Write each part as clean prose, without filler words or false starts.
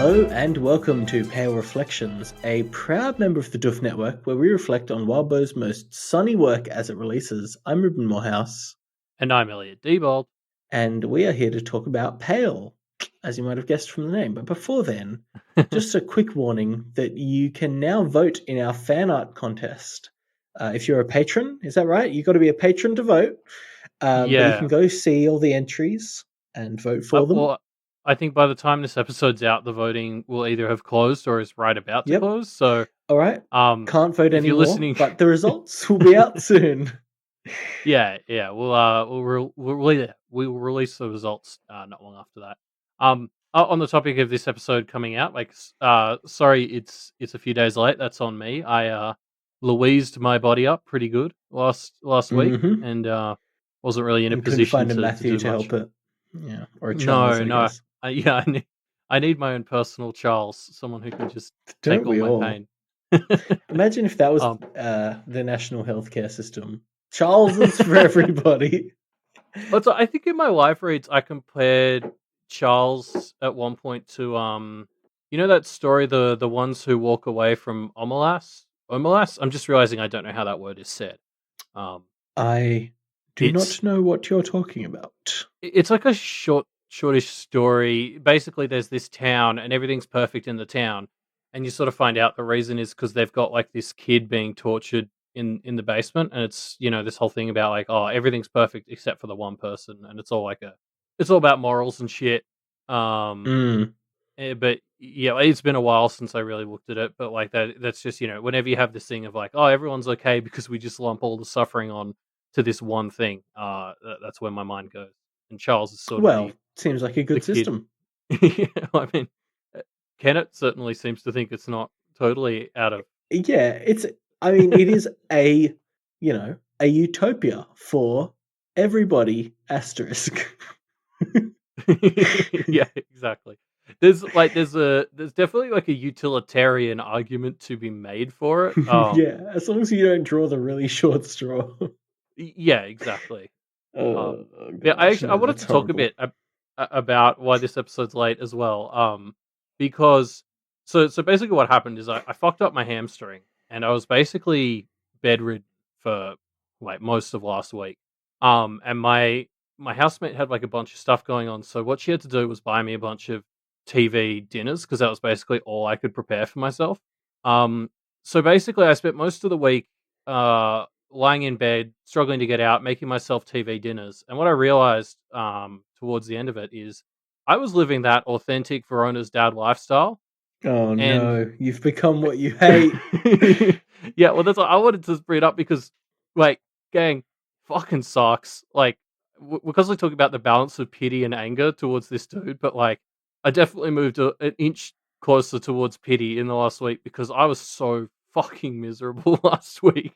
Hello and welcome to Pale Reflections, a proud member of the Duff Network where we reflect on Wildbow's most sunny work as it releases. I'm Ruben Morehouse. And I'm Elliot Diebold. And we are here to talk about Pale, as you might have guessed from the name. But before then, just a quick warning that you can now vote in our fan art contest. If you're a patron, is that right? You've got to be a patron to vote. But you can go see all the entries and vote for them. Well, I think by the time this episode's out, the voting will either have closed or is right about to close. So, all right. Can't vote if anymore, you're listening, but the results will be out soon. yeah, we'll release the results not long after that. On the topic of this episode coming out, sorry, it's a few days late. That's on me. I Louised my body up pretty good last week, and wasn't really in a position find a to Matthew do to much. help it. Yeah, or a Charles, I guess. I need my own personal Charles, someone who can just take all my pain. Imagine if that was the national healthcare system. Charles is for everybody. I think in my live reads, I compared Charles at one point to you know that story, the ones who walk away from Omelas. I'm just realizing I don't know how that word is said. I do not know what you're talking about. It's like a shortish story. Basically, there's this town, and everything's perfect in the town, and you sort of find out the reason is because they've got like this kid being tortured in the basement, and it's this whole thing about like, oh, everything's perfect except for the one person, and it's all about morals and shit. But yeah, it's been a while since I really looked at it, but like that's just whenever you have this thing of like, oh, everyone's okay because we just lump all the suffering on to this one thing, that's where my mind goes. And Charles is sort of seems like a good system. Yeah, I mean, Kenneth certainly seems to think it's not totally out of. Yeah, it is a utopia for everybody. Asterisk. Yeah, exactly. There's definitely like a utilitarian argument to be made for it. Yeah, as long as you don't draw the really short straw. Yeah, exactly. Yeah, I wanted to talk a bit about why this episode's late as well. Because so basically what happened is I fucked up my hamstring and I was basically bedridden for like most of last week. And my housemate had like a bunch of stuff going on, so what she had to do was buy me a bunch of TV dinners because that was basically all I could prepare for myself. So basically I spent most of the week lying in bed, struggling to get out, making myself TV dinners. And what I realized towards the end of it is I was living that authentic Verona's dad lifestyle. Oh no, you've become what you hate. Yeah, well, that's what I wanted to bring it up because, like, gang, fucking sucks. Like, we're constantly talking about the balance of pity and anger towards this dude, but like, I definitely moved an inch closer towards pity in the last week because I was so fucking miserable last week.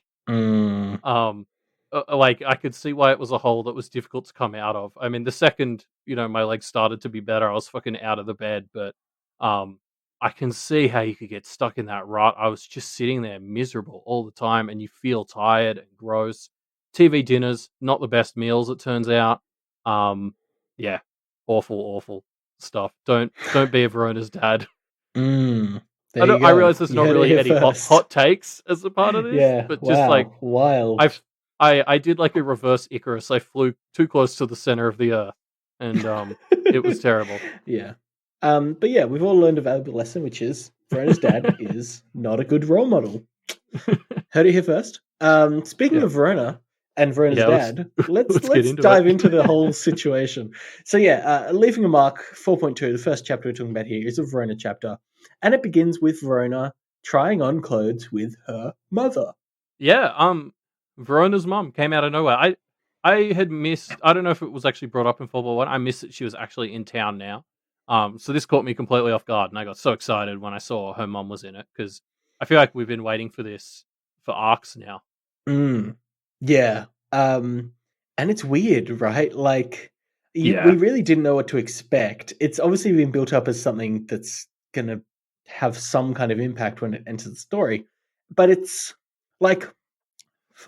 Like I could see why it was a hole that was difficult to come out of. I mean, the second my legs started to be better, I was fucking out of the bed. But I can see how you could get stuck in that rut. I was just sitting there miserable all the time, and you feel tired and gross. TV dinners, not the best meals, it turns out. Yeah, awful stuff. Don't be a Verona's dad. I realize there's not really any hot takes as a part of this, but just like wild. I did like a reverse Icarus. I flew too close to the center of the earth, and it was terrible. Yeah, but yeah, we've all learned a valuable lesson, which is Verona's dad is not a good role model. Heard it here first. Speaking of Verona and Verona's dad, let's dive into the whole situation. So yeah, Leaving a Mark 4.2, the first chapter we're talking about here is a Verona chapter, and it begins with Verona trying on clothes with her mother. Yeah, Verona's mom came out of nowhere. I had missed. I don't know if it was actually brought up in 4.1. I missed that she was actually in town now. So this caught me completely off guard, and I got so excited when I saw her mom was in it because I feel like we've been waiting for this for arcs now. Yeah. And it's weird, right? Like, we really didn't know what to expect. It's obviously been built up as something that's going to have some kind of impact when it enters the story. But it's like,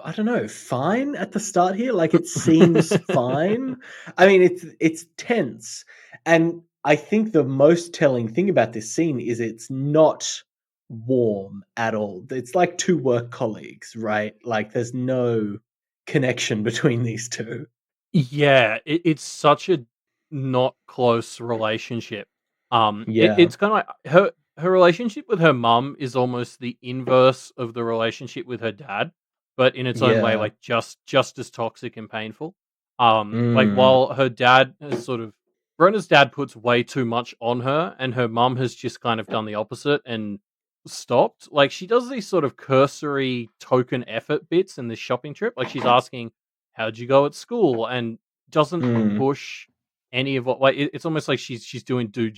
I don't know, fine at the start here. Like, it seems fine. I mean, it's tense. And I think the most telling thing about this scene is it's not warm at all. It's like two work colleagues, right? Like there's no connection between these two. Yeah, it's such a not close relationship. Yeah. It's kind of like her relationship with her mum is almost the inverse of the relationship with her dad, but in its own way, Yeah. like just as toxic and painful. Like Mm. while her dad has sort of Rona's dad puts way too much on her, and her mum has just kind of done the opposite and stopped. Like she does these sort of cursory token effort bits in this shopping trip. Like she's asking, "How'd you go at school?" and doesn't Mm. push any of what like it's almost like she's doing due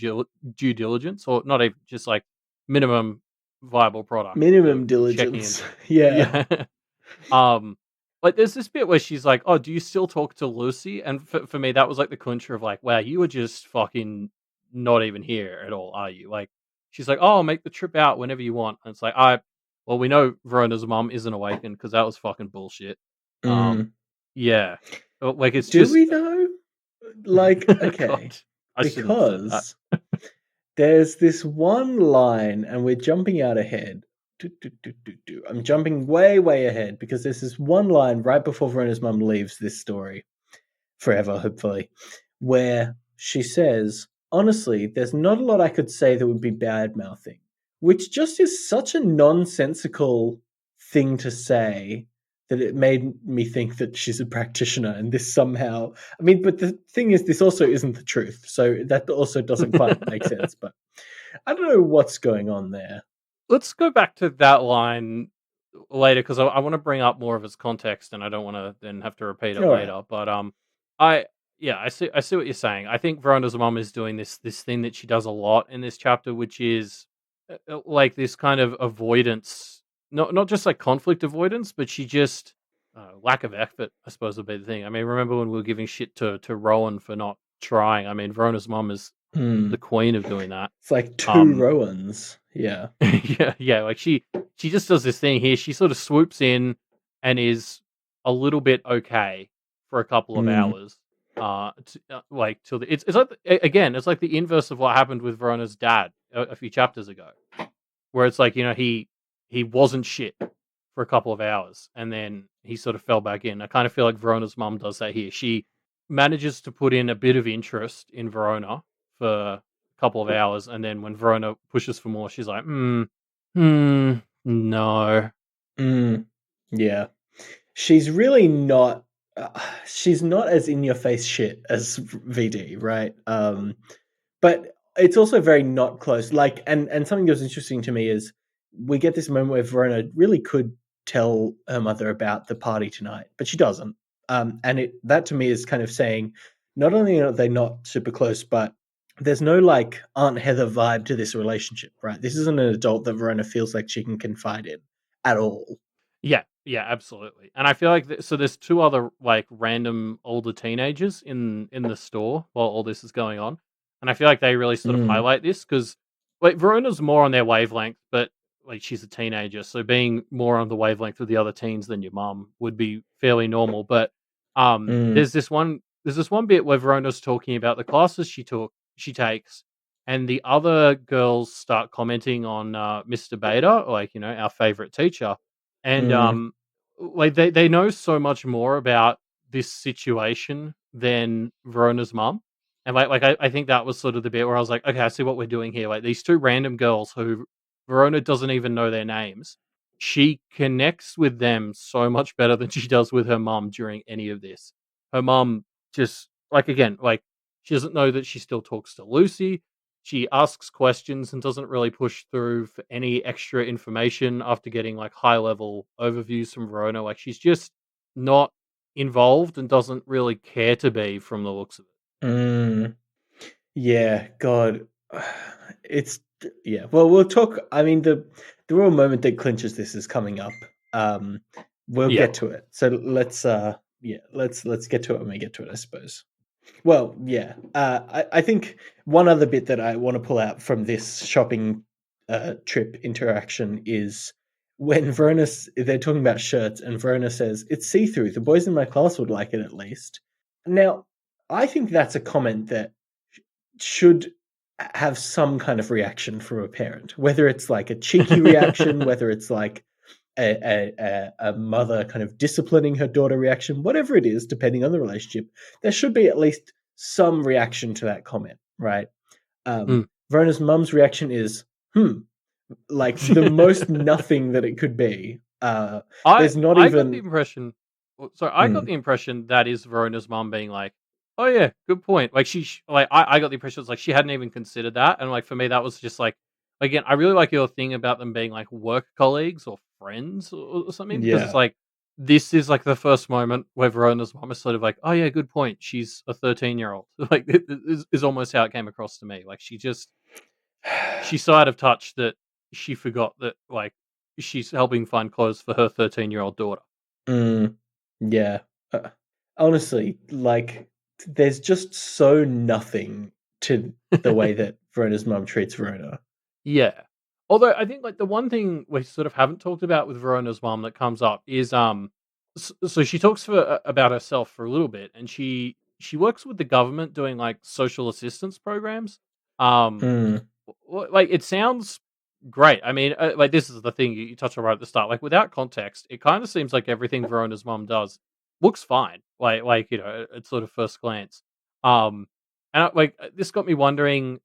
diligence, or not even just like minimum viable product Minimum of checking in. diligence. Yeah. Yeah. um like there's this bit where she's like, "Oh, do you still talk to Lucy?" And for me that was like the clincher of like, wow, you were just fucking not even here at all, are you? Like she's like, "Oh, I'll make the trip out whenever you want." And it's like, I well, we know Verona's mom isn't awakened because that was fucking bullshit. Mm. Yeah. Like it's Do just we though? Like, God, okay. I shouldn't have said that. Because there's this one line, and we're jumping out ahead. I'm jumping way, way ahead because there's this one line right before Verona's mum leaves this story forever, hopefully, where she says, honestly, there's not a lot I could say that would be bad mouthing, which just is such a nonsensical thing to say that it made me think that she's a practitioner and this somehow, I mean, but the thing is, this also isn't the truth. So that also doesn't quite make sense, but I don't know what's going on there. Let's go back to that line later because I want to bring up more of its context, and I don't want to then have to repeat it All right. later. But I yeah, I see what you're saying. I think Verona's mom is doing this thing that she does a lot in this chapter, which is like this kind of avoidance, not just like conflict avoidance, but she just lack of effort, I suppose, would be the thing. I mean, remember when we were giving shit to Rowan for not trying? I mean, Verona's mom is Hmm. the queen of doing that. It's like two Rowans. Yeah. Yeah, like she just does this thing here. She sort of swoops in and is a little bit okay for a couple of Hmm. hours. Like till it's like again, it's like the inverse of what happened with Verona's dad a few chapters ago, where it's like he wasn't shit for a couple of hours and then he sort of fell back in. I kind of feel like Verona's mum does that here. She manages to put in a bit of interest in Verona for a couple of hours, and then when Verona pushes for more, she's like, no. Mm, yeah. She's really not. She's not as in your face shit as VD, right? But it's also very not close. Like, and something that was interesting to me is we get this moment where Verona really could tell her mother about the party tonight, but she doesn't. And that to me is kind of saying not only are they not super close, but there's no like Aunt Heather vibe to this relationship, right? This isn't an adult that Verona feels like she can confide in at all. Yeah, absolutely. And I feel like so there's two other like random older teenagers in the store while all this is going on, and I feel like they really sort of Mm, highlight this because like Verona's more on their wavelength, but like she's a teenager, so being more on the wavelength with the other teens than your mum would be fairly normal. But mm, there's this one bit where Verona's talking about the classes she takes, and the other girls start commenting on Mr. Beta, like our favorite teacher, and mm, like they know so much more about this situation than Verona's mum. And I think that was sort of the bit where I was like, okay, I see what we're doing here. Like these two random girls who Verona doesn't even know their names. She connects with them so much better than she does with her mum during any of this. Her mum just like again, like she doesn't know that she still talks to Lucy. She asks questions and doesn't really push through for any extra information after getting like high level overviews from Verona. Like she's just not involved and doesn't really care to be from the looks of it. mm. Yeah, God. It's yeah. Well, we'll talk. I mean, the real moment that clinches this is coming up. Um, we'll Yeah. get to it. So let's get to it when we get to it, I suppose. Well, yeah. I think one other bit that I want to pull out from this shopping trip interaction is when they're talking about shirts, and Verona says, it's see-through. The boys in my class would like it at least. Now, I think that's a comment that should have some kind of reaction from a parent, whether it's like a cheeky reaction, whether it's like a mother kind of disciplining her daughter reaction, whatever it is, depending on the relationship, there should be at least some reaction to that comment, right? Mm. Verona's mum's reaction is, like the most nothing that it could be. There's not I got the even. impression. I got the impression that is Verona's mom being like, "Oh yeah, good point." Like I got the impression it's like she hadn't even considered that, and like for me that was just like, again, I really like your thing about them being like work colleagues or friends or something, because it's Yeah. like this is like the first moment where Verona's mom is sort of like, "Oh yeah, good point." She's a 13-year-old. Like it is almost how it came across to me. Like she's so out of touch that she forgot that like she's helping find clothes for her 13-year-old daughter. Yeah. Honestly, like, there's just so nothing to the way that Verona's mum treats Verona. Yeah. Although I think like the one thing we sort of haven't talked about with Verona's mom that comes up is so she talks about herself for a little bit, and she works with the government doing like social assistance programs. Um Mm, like it sounds great. I mean, like this is the thing you touched on right at the start. Like without context, it kind of seems like everything Verona's mom does looks fine. Like you know, at sort of first glance. Um, and this got me wondering.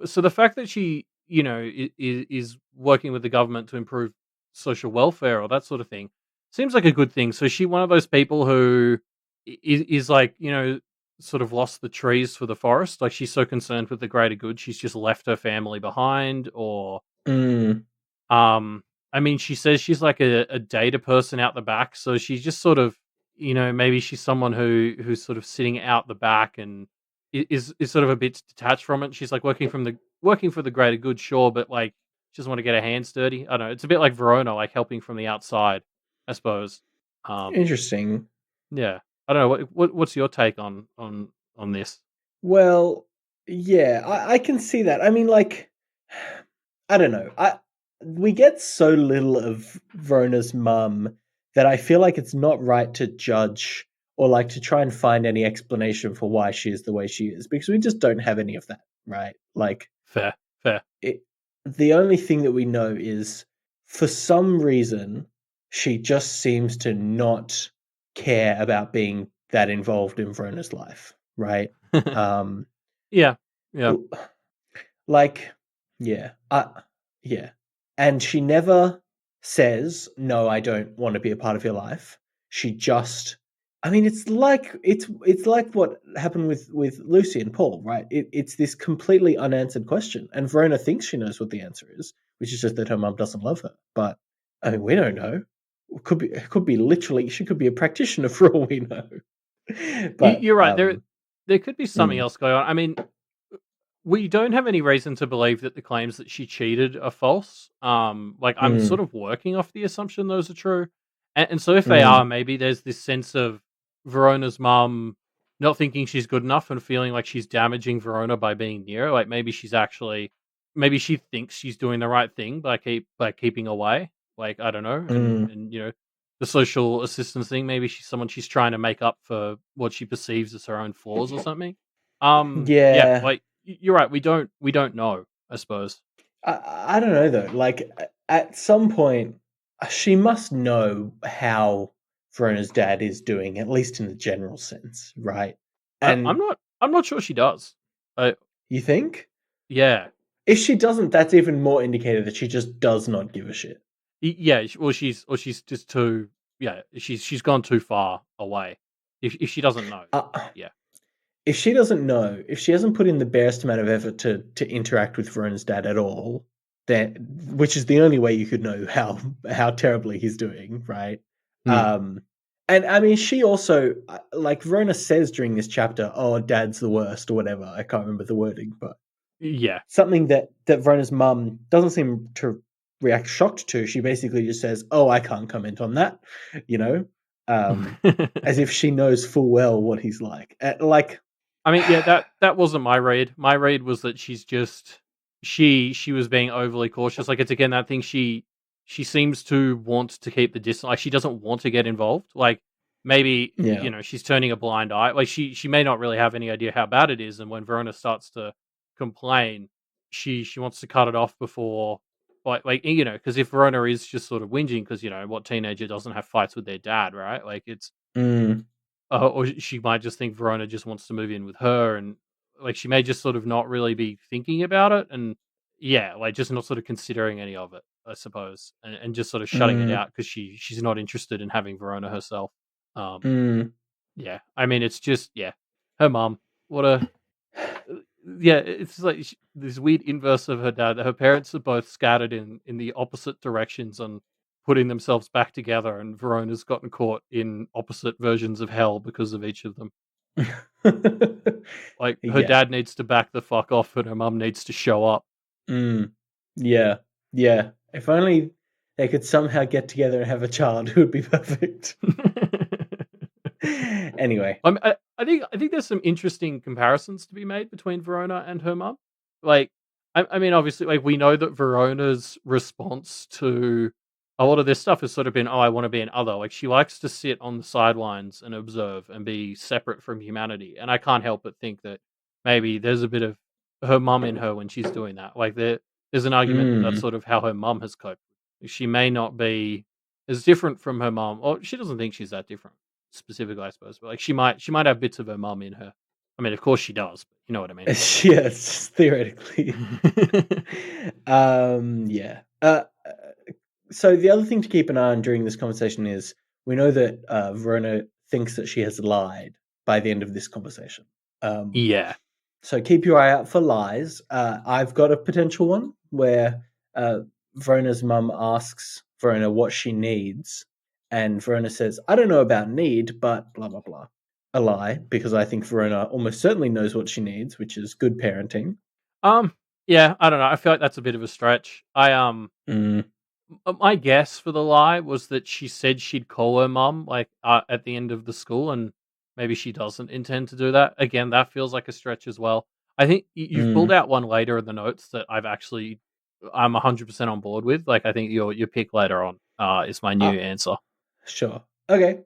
So the fact that she, you know, is working with the government to improve social welfare or that sort of thing seems like a good thing. So is she one of those people who is like, you know, sort of lost the trees for the forest? Like she's so concerned with the greater good, she's just left her family behind, or mm, um, I mean, she says she's like a data person out the back, so she's just sort of, you know, maybe she's someone who's sort of sitting out the back and is sort of a bit detached from it. She's like working for the greater good, sure, but like she doesn't want to get her hands dirty. I don't know. It's a bit like Verona, like helping from the outside, I suppose. Um, interesting. yeah, I don't know. What's your take on this? Well, yeah, I can see that. I mean, like, I don't know. We get so little of Verona's mum that I feel like it's not right to judge or like to try and find any explanation for why she is the way she is, because we just don't have any of that, right? Like, Fair, fair. it, the only thing that we know is for some reason she just seems to not care about being that involved in Verona's life, right? Um, Yeah, yeah. l- like, yeah, yeah, and she never says no. I don't want to be a part of your life. She just, I mean, it's like what happened with Lucy and Paul, right? It's this completely unanswered question, and Verona thinks she knows what the answer is, which is just that her mum doesn't love her. But I mean, we don't know. It could be literally she could be a practitioner for all we know. But You're right. There could be something mm, else going on. I mean, we don't have any reason to believe that the claims that she cheated are false. Like I'm sort mm, of working off the assumption those are true, and so if they are, mm, maybe there's this sense of Verona's mum not thinking she's good enough and feeling like she's damaging Verona by being near her. Like maybe she thinks she's doing the right thing by keeping away. Like I don't know, mm. and you know the social assistance thing. Maybe she's someone she's trying to make up for what she perceives as her own flaws or something. Yeah, Yeah, like you're right. We don't know. I suppose. I don't know though. Like at some point, she must know how Verona's dad is doing, at least in the general sense, right? I'm And not. I'm not sure she does. I you think Yeah. if she doesn't, that's even more indicator that she just does not give a shit. Yeah. She's just too. Yeah. She's gone too far away. If she doesn't know. Uh, Yeah. if she doesn't know, if she hasn't put in the barest amount of effort to interact with Verona's dad at all, then which is the only way you could know how terribly he's doing, right? Hmm. Um, and I mean, she also like Verona says during this chapter, "Oh, dad's the worst" or whatever. I can't remember the wording, but Yeah. something that Verona's mum doesn't seem to react shocked to. She basically just says, "Oh, I can't comment on that," you know, as if she knows full well what he's like. Like. I mean, yeah, that wasn't my read. My read was that she's just she was being overly cautious. Like it's again that thing she seems to want to keep the distance. Like she doesn't want to get involved. Like maybe Yeah. she's turning a blind eye. Like she may not really have any idea how bad it is. And when Verona starts to complain, she wants to cut it off before, like because if Verona is just sort of whinging because what teenager doesn't have fights with their dad, right? Like it's Mm, or she might just think Verona just wants to move in with her, and like she may just sort of not really be thinking about it, and yeah, like just not sort of considering any of it, I suppose, and just sort of shutting it mm, out because she's not interested in having Verona herself. Um, mm. yeah, I mean, it's just her mom. What a yeah, it's like this weird inverse of her dad. Her parents are both scattered in the opposite directions on putting themselves back together, and Verona's gotten caught in opposite versions of hell because of each of them. Like her Yeah. dad needs to back the fuck off, and her mum needs to show up. Mm. Yeah. Yeah. If only they could somehow get together and have a child, it would be perfect. Anyway. I think there's some interesting comparisons to be made between Verona and her mum. Like, I mean, obviously, like we know that Verona's response to a lot of this stuff has sort of been, "Oh, I want to be an other." Like, she likes to sit on the sidelines and observe and be separate from humanity. And I can't help but think that maybe there's a bit of her mum in her when she's doing that. Like, there's an argument that that's Mm. sort of how her mum has coped. She may not be as different from her mum, or she doesn't think she's that different specifically, I suppose. But like she might have bits of her mum in her. I mean, of course she does, but you know what I mean. Yes, theoretically. Yeah. So the other thing to keep an eye on during this conversation is we know that Verona thinks that she has lied by the end of this conversation. Yeah. So keep your eye out for lies. I've got a potential one where Verona's mum asks Verona what she needs, and Verona says, "I don't know about need, but blah blah blah." A lie, because I think Verona almost certainly knows what she needs, which is good parenting. Um. Yeah. I don't know. I feel like that's a bit of a stretch. Mm, My guess for the lie was that she said she'd call her mum like at the end of the school, and maybe she doesn't intend to do that. Again, that feels like a stretch as well. I think you've pulled mm. out one later in the notes that I'm 100% on board with. Like, I think your pick later on is my new Ah, answer. sure. Okay.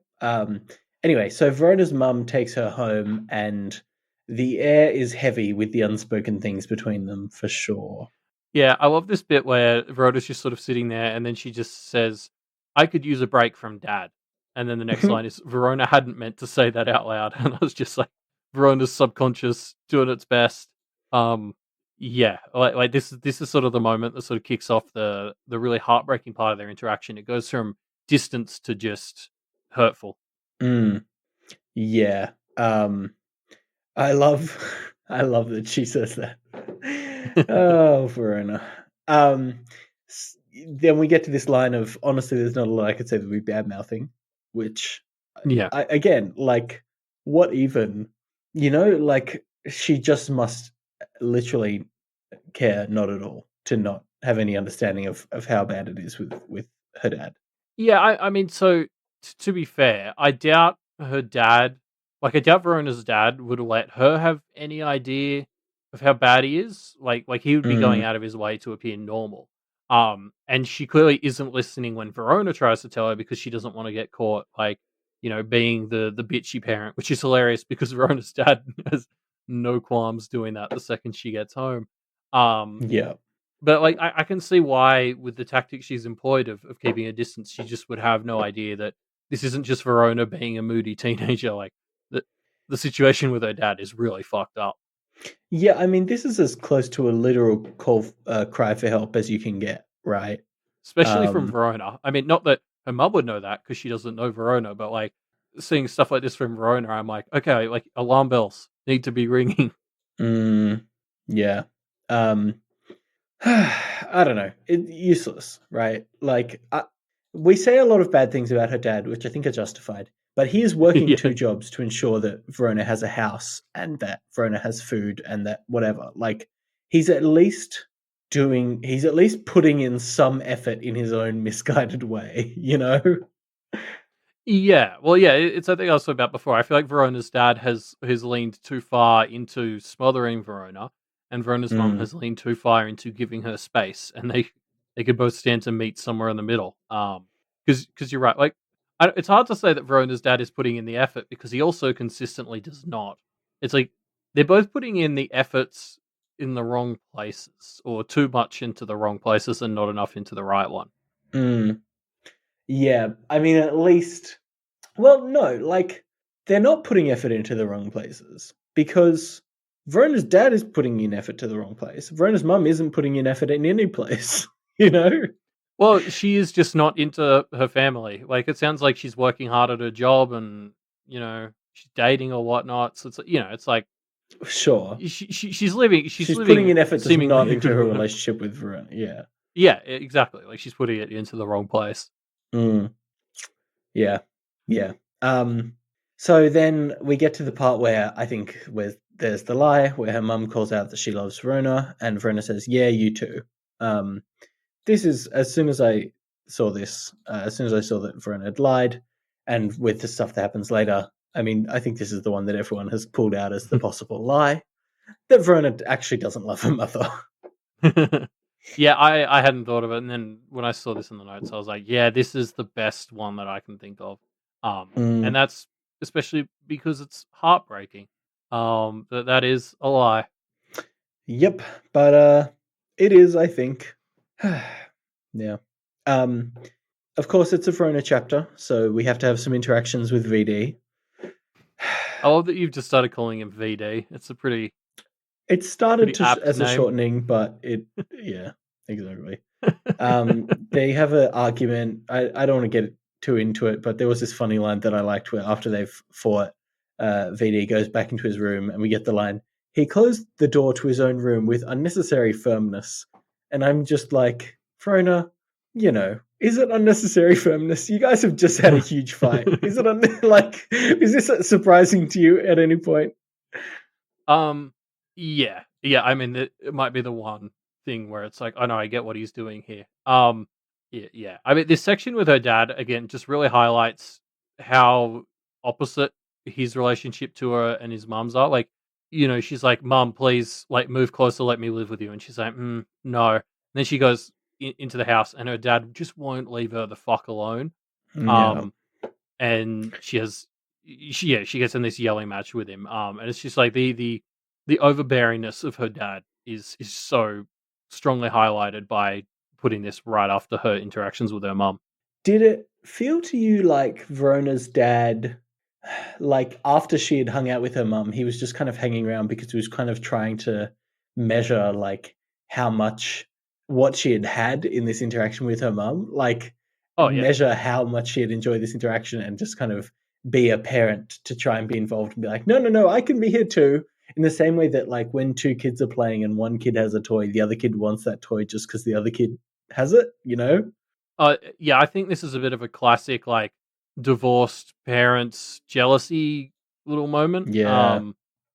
Anyway, so Verona's mum takes her home, and the air is heavy with the unspoken things between them for sure. Yeah, I love this bit where Verona's just sort of sitting there, and then she just says, "I could use a break from Dad." And then the next line is, "Verona hadn't meant to say that out loud," and I was just like, Verona's subconscious doing its best. Um, yeah, like this is sort of the moment that sort of kicks off the really heartbreaking part of their interaction. It goes from distance to just hurtful. Mm, yeah. I love I love that she says that. Oh, Verona. Um, then we get to this line of honestly, there's not a lot I could say that would be bad mouthing, which Yeah. again, like, what even? Like she just must literally care not at all to not have any understanding of how bad it is with her dad. Yeah, I mean, so to be fair, I doubt her dad, like I doubt Verona's dad would let her have any idea of how bad he is. Like he would be going Mm, out of his way to appear normal. And she clearly isn't listening when Verona tries to tell her because she doesn't want to get caught, like being the bitchy parent, which is hilarious because Verona's dad has no qualms doing that the second she gets home. Um, yeah. but, like, I can see why with the tactics she's employed of keeping a distance, she just would have no idea that this isn't just Verona being a moody teenager, like, the situation with her dad is really fucked up. Yeah, I mean, this is as close to a literal cry for help as you can get, right? Especially from Um, Verona. I mean, not that her mum would know that because she doesn't know Verona, but, like, seeing stuff like this from Verona, I'm like, "Okay, like, alarm bells need to be ringing." mm, yeah. Um, I don't know. Useless, right? Like, we say a lot of bad things about her dad, which I think are justified. But he is working Yeah. two jobs to ensure that Verona has a house and that Verona has food and that whatever. Like, he's at least he's at least putting in some effort in his own misguided way, you know? Yeah, well, yeah, it's I think I was talking about before. I feel like Verona's dad has leaned too far into smothering Verona, and Verona's mum Mm, has leaned too far into giving her space, and they could both stand to meet somewhere in the middle. Because you're right, like it's hard to say that Verona's dad is putting in the effort because he also consistently does not. It's like they're both putting in the efforts in the wrong places, or too much into the wrong places and not enough into the right one. Yeah, I mean, at least, well, no, like, they're not putting effort into the wrong places, because Verona's dad is putting in effort to the wrong place. Verona's mum isn't putting in effort in any place, you know? Well, she is just not into her family. Like, it sounds like she's working hard at her job and, she's dating or whatnot. So it's like Sure. she's living She's putting in effort, just not seemingly a into good her life. relationship with Verona. Yeah. Yeah, exactly. Like, she's putting it into the wrong place. Yeah. Yeah. So then we get to the part where I think there's the lie, where her mum calls out that she loves Verona, and Verona says, "Yeah, you too." This is as soon as I saw this, as soon as I saw that Verona had lied, and with the stuff that happens later, I mean, I think this is the one that everyone has pulled out as the possible lie, that Verona actually doesn't love her mother. Yeah, I hadn't thought of it, and then when I saw this in the notes, I was like, yeah, this is the best one that I can think of. And that's especially because it's heartbreaking. That is a lie. Yep, but it is, I think. Yeah. Of course, it's a Verona chapter, so we have to have some interactions with VD. I love that you've just started calling him VD. It's a pretty It started apt as a name. shortening, but yeah, exactly. They have an argument. I don't want to get too into it, but there was this funny line that I liked where after they've fought, VD goes back into his room and we get the line, "He closed the door to his own room with unnecessary firmness." And I'm just like, Frona, is it unnecessary firmness? You guys have just had a huge fight. Is it is this surprising to you at any point? Yeah. I mean, it might be the one thing where it's like, oh no, I get what he's doing here. Yeah. I mean, this section with her dad again just really highlights how opposite his relationship to her and his mum's are. Like, she's like, "Mum, please, like, move closer, let me live with you," and she's like, "No." And then she goes into the house, and her dad just won't leave her the fuck alone. Yeah. Um, and she gets in this yelling match with him. And it's just like the overbearingness of her dad is so strongly highlighted by putting this right after her interactions with her mum. Did it feel to you like Verona's dad, like after she had hung out with her mum, he was just kind of hanging around because he was kind of trying to measure like how much what she had had in this interaction with her mum, like Oh yeah. measure how much she had enjoyed this interaction and just kind of be a parent to try and be involved and be like, no, I can be here too. In the same way that like when two kids are playing and one kid has a toy, the other kid wants that toy just because the other kid has it, Yeah, I think this is a bit of a classic, like, divorced parents jealousy little moment. Yeah.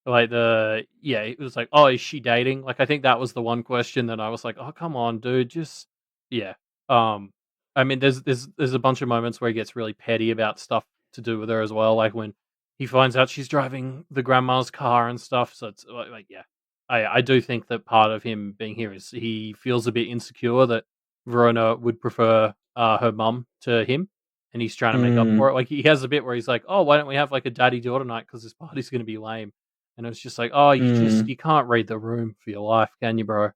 It was like, "Oh, is she dating?" Like, I think that was the one question that I was like, "Oh, come on, dude, just." Yeah. Um, I mean, there's a bunch of moments where he gets really petty about stuff to do with her as well, like when he finds out she's driving the grandma's car and stuff. So it's yeah, I do think that part of him being here is he feels a bit insecure that Verona would prefer her mum to him, and he's trying to make up for it. Like, he has a bit where he's like, "Oh, why don't we have like a daddy daughter night? Because this party's going to be lame." And it's just like, "Oh, you can't read the room for your life, can you, bro?"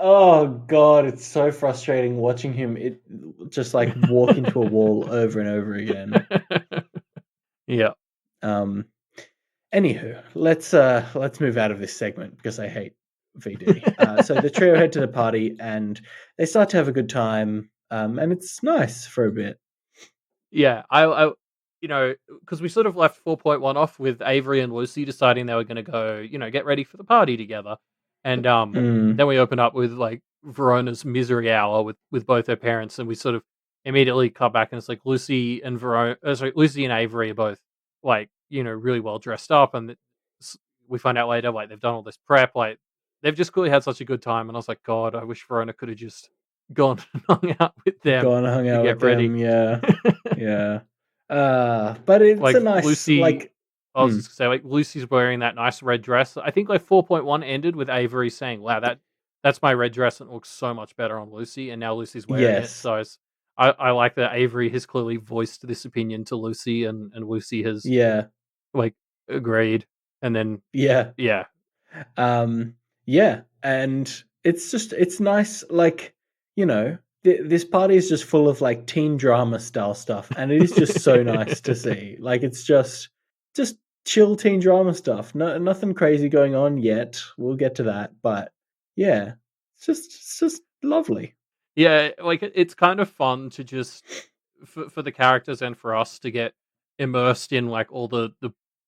Oh god, it's so frustrating watching him just like walk into a wall over and over again. Yeah. Anywho, let's move out of this segment because I hate VD. So the trio head to the party and they start to have a good time, and it's nice for a bit. Yeah, because we sort of left 4.1 off with Avery and Lucy deciding they were going to go, get ready for the party together, and then we open up with like Verona's misery hour with both her parents, and we sort of immediately cut back, and it's like Lucy and Avery are both like really well dressed up, and we find out later like they've done all this prep, like they've just clearly had such a good time, and I was like, God, I wish Verona could have just gone and hung out with them Go and hung to out with get ready. them, yeah. Yeah. But it's Like a nice Lucy, I was just gonna say, like, Lucy's wearing that nice red dress. I think like 4.1 ended with Avery saying, "Wow, that's my red dress and it looks so much better on Lucy," and now Lucy's wearing it. yes. So I like that Avery has clearly voiced this opinion to Lucy, and Lucy has Yeah. like agreed. And then yeah. yeah. Yeah, and it's nice, like, this party is just full of like teen drama style stuff, and it is just so nice to see. Like, it's just chill teen drama stuff. Nothing crazy going on yet. We'll get to that, but yeah, it's just lovely. Yeah, like it's kind of fun to just for the characters and for us to get immersed in like all the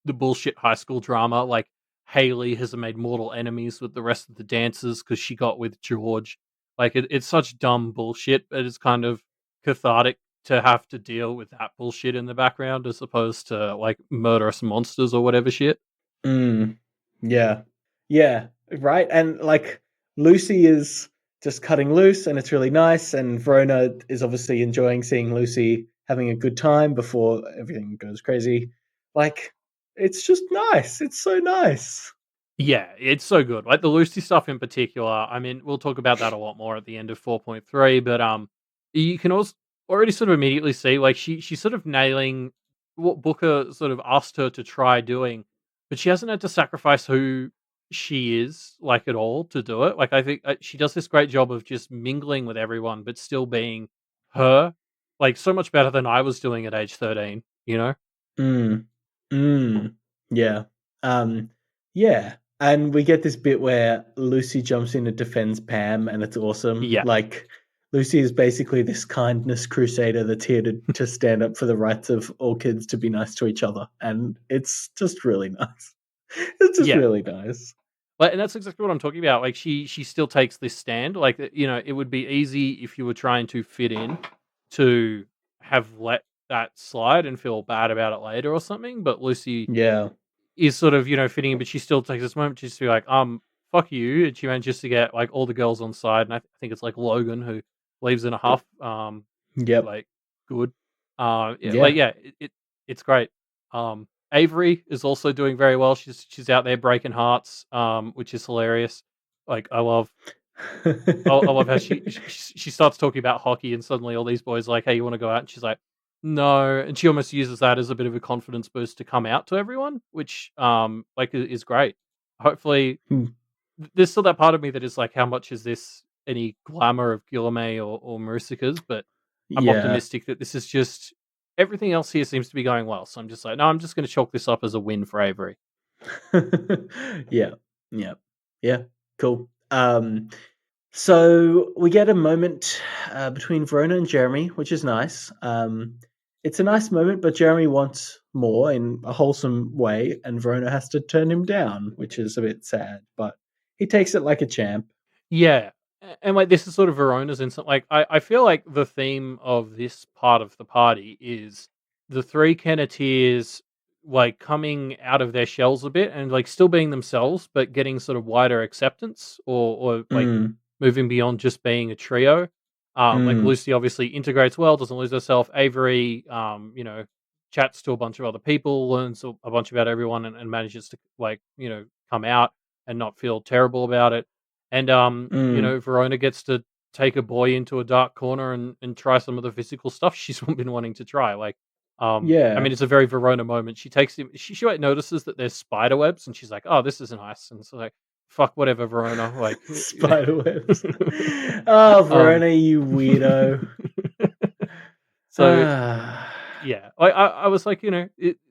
bullshit high school drama. Like Haley has made mortal enemies with the rest of the dancers because she got with George. Like it's such dumb bullshit, but it's kind of cathartic to have to deal with that bullshit in the background as opposed to like murderous monsters or whatever shit. Mm, yeah. Yeah, right. And like Lucy is just cutting loose and it's really nice. And Verona is obviously enjoying seeing Lucy having a good time before everything goes crazy. Like, it's just nice. It's so nice. Yeah, it's so good. Like the Lucy stuff in particular. I mean, we'll talk about that a lot more at the end of 4.3, but you can also already sort of immediately see like she's sort of nailing what Booker sort of asked her to try doing, but she hasn't had to sacrifice who she is like at all to do it. Like I think she does this great job of just mingling with everyone but still being her. Like so much better than I was doing at age 13, you know? Mm. Mm. Yeah. Um, yeah. And we get this bit where Lucy jumps in and defends Pam, and it's awesome. Yeah. Like, Lucy is basically this kindness crusader that's here to stand up for the rights of all kids to be nice to each other. And it's just really nice. It's just Yeah. really nice. Like, and that's exactly what I'm talking about. Like she still takes this stand. Like it would be easy if you were trying to fit in to have let that slide and feel bad about it later or something. But Lucy Yeah. is sort of fitting in, but she still takes this moment just to be like, fuck you, and she manages to get like all the girls on side, and I think it's like Logan who leaves in a huff. Yep. Like good. Yeah, like Yeah. yeah, it's great. Avery is also doing very well. She's out there breaking hearts, which is hilarious. Like I love how she starts talking about hockey, and suddenly all these boys are like, "Hey, you want to go out?" And she's like, "No," and she almost uses that as a bit of a confidence boost to come out to everyone, which is great. Hopefully, Hmm. there's still that part of me that is like, how much is this any glamour of Guilherme or Marusika's? But I'm Yeah. optimistic that this is just everything else here seems to be going well. So I'm just like, no, I'm just going to chalk this up as a win for Avery. Yeah. Yeah. Yeah. Cool. So we get a moment between Verona and Jeremy, which is nice. It's a nice moment, but Jeremy wants more in a wholesome way, and Verona has to turn him down, which is a bit sad. But he takes it like a champ. Yeah. And like this is sort of Verona's instant. Like I feel like the theme of this part of the party is the three Kenneteers like coming out of their shells a bit and like still being themselves, but getting sort of wider acceptance or like Mm, moving beyond just being a trio. Like mm, Lucy obviously integrates well, doesn't lose herself. Avery, chats to a bunch of other people, learns a bunch about everyone, and manages to like come out and not feel terrible about it. And mm. Verona gets to take a boy into a dark corner and try some of the physical stuff she's been wanting to try. Like, I Yeah. mean, it's a very Verona moment. She takes him. She like notices that there's spider webs, and she's like, "Oh, this is nice." And so like, "Fuck whatever, Verona." Like, Spiderwebs. Oh, um, Verona, you weirdo. so Ah. yeah, I was like,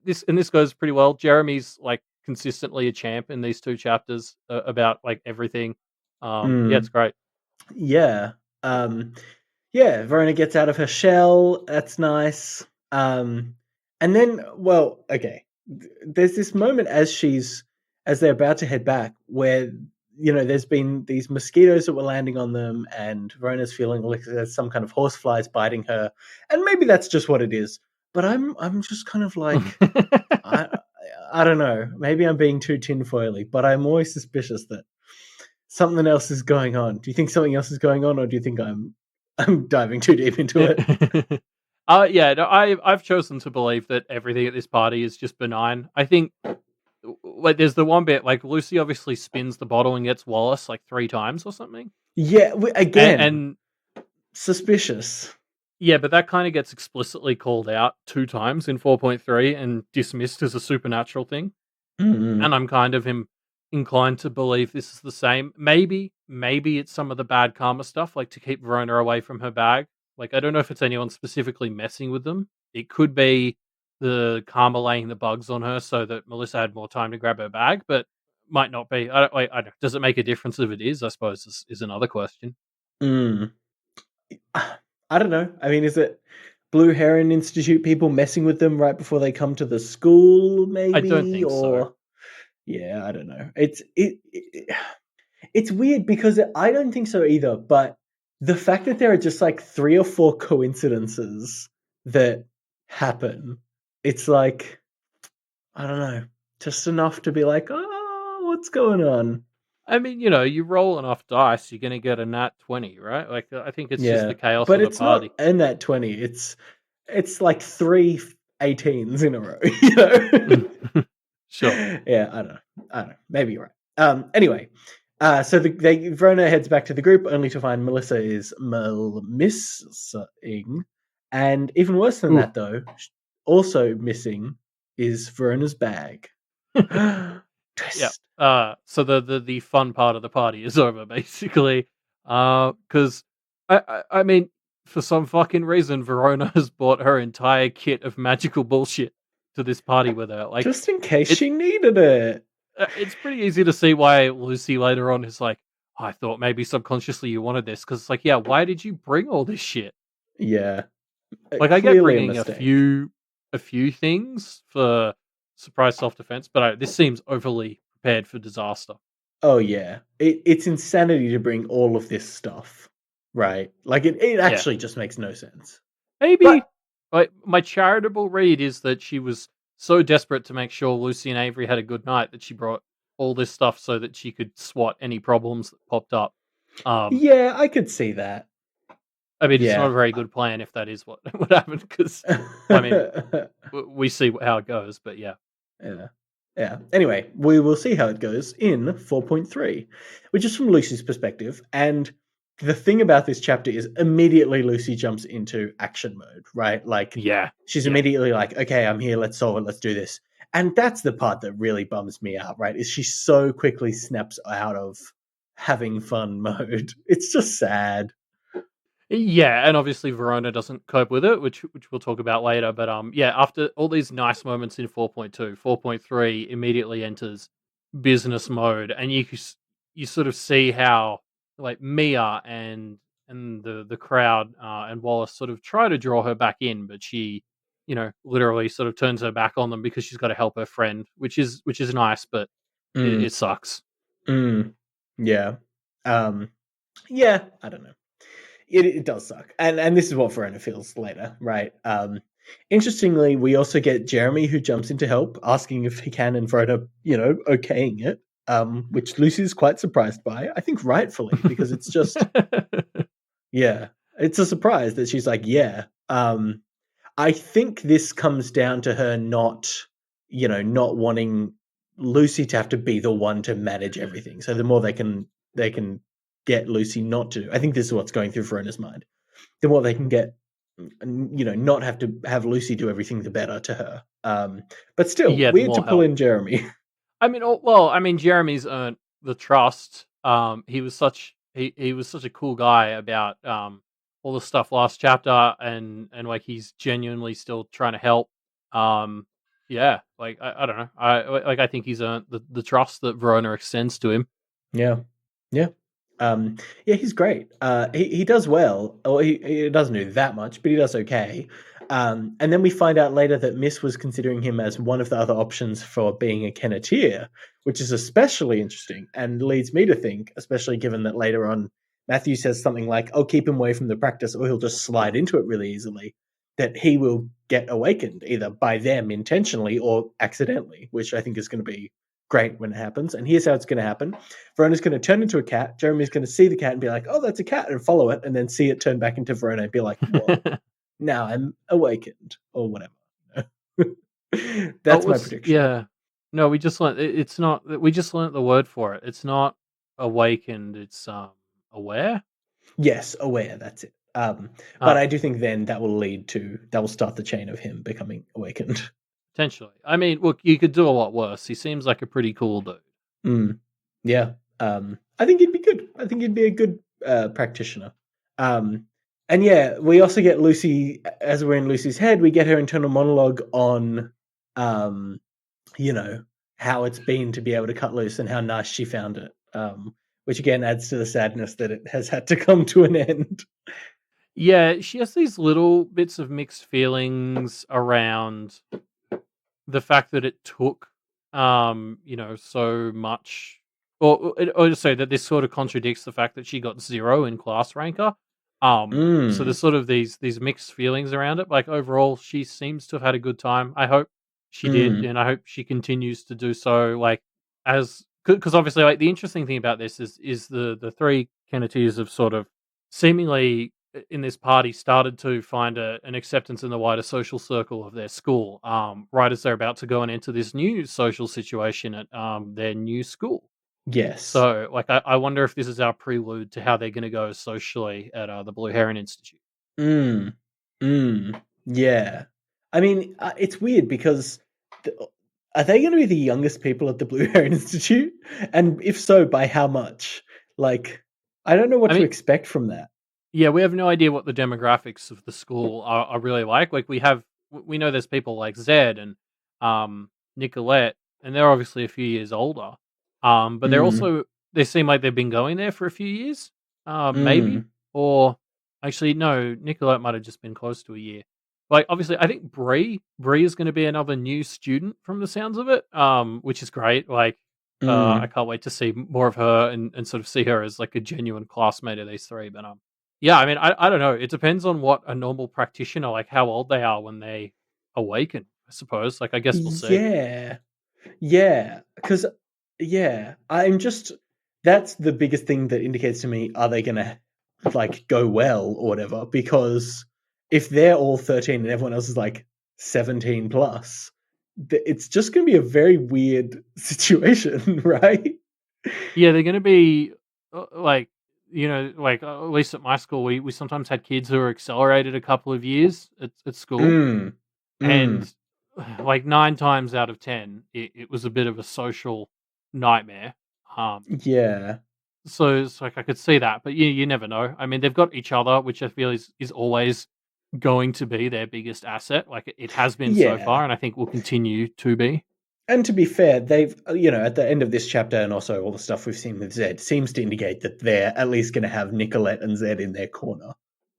this goes pretty well. Jeremy's like consistently a champ in these two chapters about like everything. Yeah, it's Mm. great. Yeah. Um, yeah, Verona gets out of her shell. That's nice. And then, well, okay. There's this moment as they're about to head back where there's been these mosquitoes that were landing on them, and Verona's feeling like there's some kind of horseflies biting her, and maybe that's just what it is. But I'm just kind of like I I don't know. Maybe I'm being too tinfoily, but I'm always suspicious that something else is going on. Do you think something else is going on, or do you think I'm diving too deep into it? Yeah, no, I've chosen to believe that everything at this party is just benign. I think like there's the one bit like Lucy obviously spins the bottle and gets Wallace like 3 times or something, Yeah, again, and suspicious. yeah, but that kind of gets explicitly called out 2 times in 4.3 and dismissed as a supernatural thing. Mm-hmm. And I'm kind of inclined to believe this is the same. Maybe it's some of the bad karma stuff, like to keep Verona away from her bag. Like, I don't know if it's anyone specifically messing with them. It could be the karma laying the bugs on her so that Melissa had more time to grab her bag, but might not be. I don't. Does it make a difference if it is? I suppose is another question. Mm. I don't know. I mean, is it Blue Heron Institute people messing with them right before they come to the school, I don't maybe? think so. Or yeah, I don't know. It's weird because I don't think so either. But the fact that there are just like 3 or 4 coincidences that happen, it's like I don't know, just enough to be like, oh, what's going on? I mean, you roll enough dice, you're going to get a nat 20, right? Like, I think it's just Yeah, the chaos but of the it's not party. in that 20. It's like 3 18s in a row, you know? Sure. Yeah, I don't know. Maybe you're right. Anyway, so Verona heads back to the group only to find Melissa is missing. And even worse than Ooh. that, though, also missing is Verona's bag. Yeah. Twist. So the fun part of the party is over, basically. Because I mean, for some fucking reason, Verona has bought her entire kit of magical bullshit to this party with her. Like, Just in case it's she needed it. it's pretty easy to see why Lucy later on is like, "Oh, I thought maybe subconsciously you wanted this," because it's like, yeah, why did you bring all this shit? Yeah, Like, I get clearly a bringing mistake. a few things for surprise self defense, but this seems overly prepared for disaster. Oh yeah, it's insanity to bring all of this stuff, right? Like it Yeah. actually just makes no sense. Maybe, But like, my charitable read is that she was so desperate to make sure Lucy and Avery had a good night that she brought all this stuff so that she could swat any problems that popped up. Um, yeah, I could see that. I mean, it's not Yeah. a very good plan if that is what would happen. Because, I mean, we see how it goes, but yeah. Yeah. Yeah. Anyway, we will see how it goes in 4.3, which is from Lucy's perspective. And the thing about this chapter is immediately Lucy jumps into action mode, right? Like Yeah, she's yeah. immediately like, okay, I'm here, let's solve it, let's do this. And that's the part that really bums me out, right? Is she so quickly snaps out of having fun mode. It's just sad. Yeah, and obviously Verona doesn't cope with it, which we'll talk about later. But yeah, after all these nice moments in 4.2, 4.3 immediately enters business mode, and you sort of see how like Mia and the crowd and Wallace sort of try to draw her back in, but she, literally sort of turns her back on them because she's got to help her friend, which is nice, but it Mm, sucks. mm, yeah. Um, yeah, I don't know. It does suck, and this is what Verona feels later, right? Interestingly, we also get Jeremy who jumps in to help, asking if he can, and Verona, okaying it, which Lucy's quite surprised by. I think rightfully because it's just, yeah, it's a surprise that she's like, yeah. I think this comes down to her not wanting Lucy to have to be the one to manage everything. So the more they can get Lucy not to. I think this is what's going through Verona's mind. The more they can get, not have to have Lucy do everything, the better to her. But still, Yeah, the weird to more pull help. in Jeremy. I mean, Jeremy's earned the trust. He was such a cool guy about all the stuff last chapter, and like he's genuinely still trying to help. Um, yeah, like I don't know. I think he's earned the trust that Verona extends to him. Yeah, yeah, yeah. He's great. He does well. Or he doesn't do that much, but he does okay. And then we find out later that Miss was considering him as one of the other options for being a Kenneteer, which is especially interesting and leads me to think, especially given that later on Matthew says something like, "I'll keep him away from the practice, or he'll just slide into it really easily." That he will get awakened either by them intentionally or accidentally, which I think is going to be great when it happens. And here's how it's going to happen. Verona's going to turn into a cat. Jeremy's going to see the cat and be like, oh, that's a cat, and follow it, and then see it turn back into Verona and be like, whoa, now I'm awakened, or whatever. Oh, That's my prediction. yeah. No, we just learned it's not. We just learned the word for it. It's not awakened. It's aware. Yes, aware, that's it. But Ah, I do think then that will start the chain of him becoming awakened. Potentially. I mean, look, you could do a lot worse. He seems like a pretty cool dude. Yeah. I think he'd be good. I think he'd be a good practitioner. And yeah, we also get Lucy, as we're in Lucy's head, we get her internal monologue on, you know, how it's been to be able to cut loose and how nice she found it. Which again adds to the sadness that it has had to come to an end. Yeah, she has these little bits of mixed feelings around the fact that it took, so much, or just say that this sort of contradicts the fact that she got 0 in class ranker. So Mm, there's sort of these mixed feelings around it. Like overall, she seems to have had a good time. I hope she did, mm, and I hope she continues to do so. Like as because obviously, like the interesting thing about this is the three Kenneteers have sort of seemingly in this party started to find an acceptance in the wider social circle of their school, right as they're about to go and enter this new social situation at their new school. yes. So, like, I wonder if this is our prelude to how they're going to go socially at the Blue Heron Institute. Mm, yeah. I mean, it's weird because th- are they going to be the youngest people at the Blue Heron Institute? And if so, by how much? Like, I don't know what I to mean, expect from that. yeah, we have no idea what the demographics of the school are really like. Like, we know there's people like Zed and Nicolette, and they're obviously a few years older. But they're Mm, also they seem like they've been going there for a few years, maybe. mm, Or actually, no, Nicolette might have just been close to a year. Like, obviously, I think Bree is going to be another new student from the sounds of it, which is great. Like, I mm. can't wait to see more of her and sort of see her as like a genuine classmate of these three. But yeah, I mean, I don't know. It depends on what a normal practitioner, like how old they are when they awaken, I suppose. Like, I guess we'll see. Yeah. Yeah. Because, yeah, I'm just, that's the biggest thing that indicates to me, are they going to, like, go well or whatever? Because if they're all 13 and everyone else is like 17 plus, it's just going to be a very weird situation, right? Yeah, they're going to be like, at least at my school, we sometimes had kids who were accelerated a couple of years at school. Mm, And mm, like 9 times out of 10, it was a bit of a social nightmare. Um, yeah. So it's like I could see that, but you never know. I mean, they've got each other, which I feel is always going to be their biggest asset. Like it has been so Yeah. far, and I think will continue to be. And to be fair, they've, at the end of this chapter and also all the stuff we've seen with Zed seems to indicate that they're at least going to have Nicolette and Zed in their corner.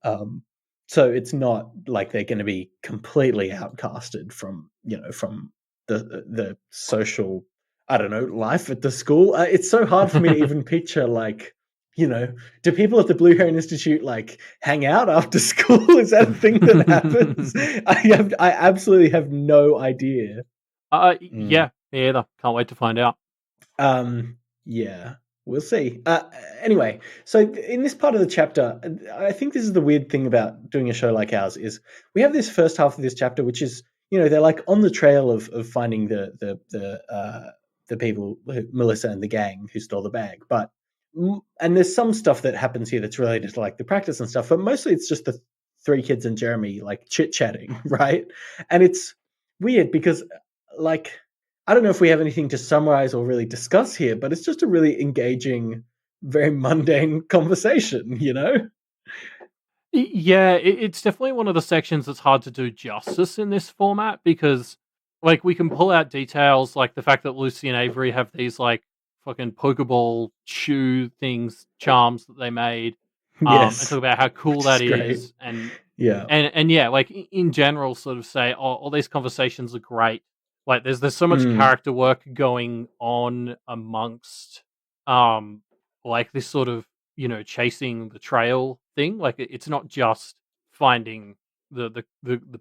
Um, so it's not like they're going to be completely outcasted from, from the social, I don't know, life at the school. It's so hard for me to even picture, like, do people at the Blue Heron Institute like hang out after school? Is that a thing that happens? I absolutely have no idea. Mm. Yeah, me either. Can't wait to find out. Yeah, we'll see. Anyway, so in this part of the chapter, I think this is the weird thing about doing a show like ours is we have this first half of this chapter, which is they're like on the trail of finding the people, Melissa and the gang who stole the bag, but and there's some stuff that happens here that's related to like the practice and stuff, but mostly it's just the three kids and Jeremy like chit chatting, right? And it's weird because like I don't know if we have anything to summarize or really discuss here, but it's just a really engaging, very mundane conversation, you know? Yeah, it's definitely one of the sections that's hard to do justice in this format because, like, we can pull out details like the fact that Lucy and Avery have these like fucking Pokeball shoe things, charms that they made, and Yes, talk about how cool which is that great. is, and Yeah. and yeah, like in general, sort of say, oh, all these conversations are great. Like, there's so much Mm, character work going on amongst, um, like this sort of chasing the trail thing. Like it's not just finding the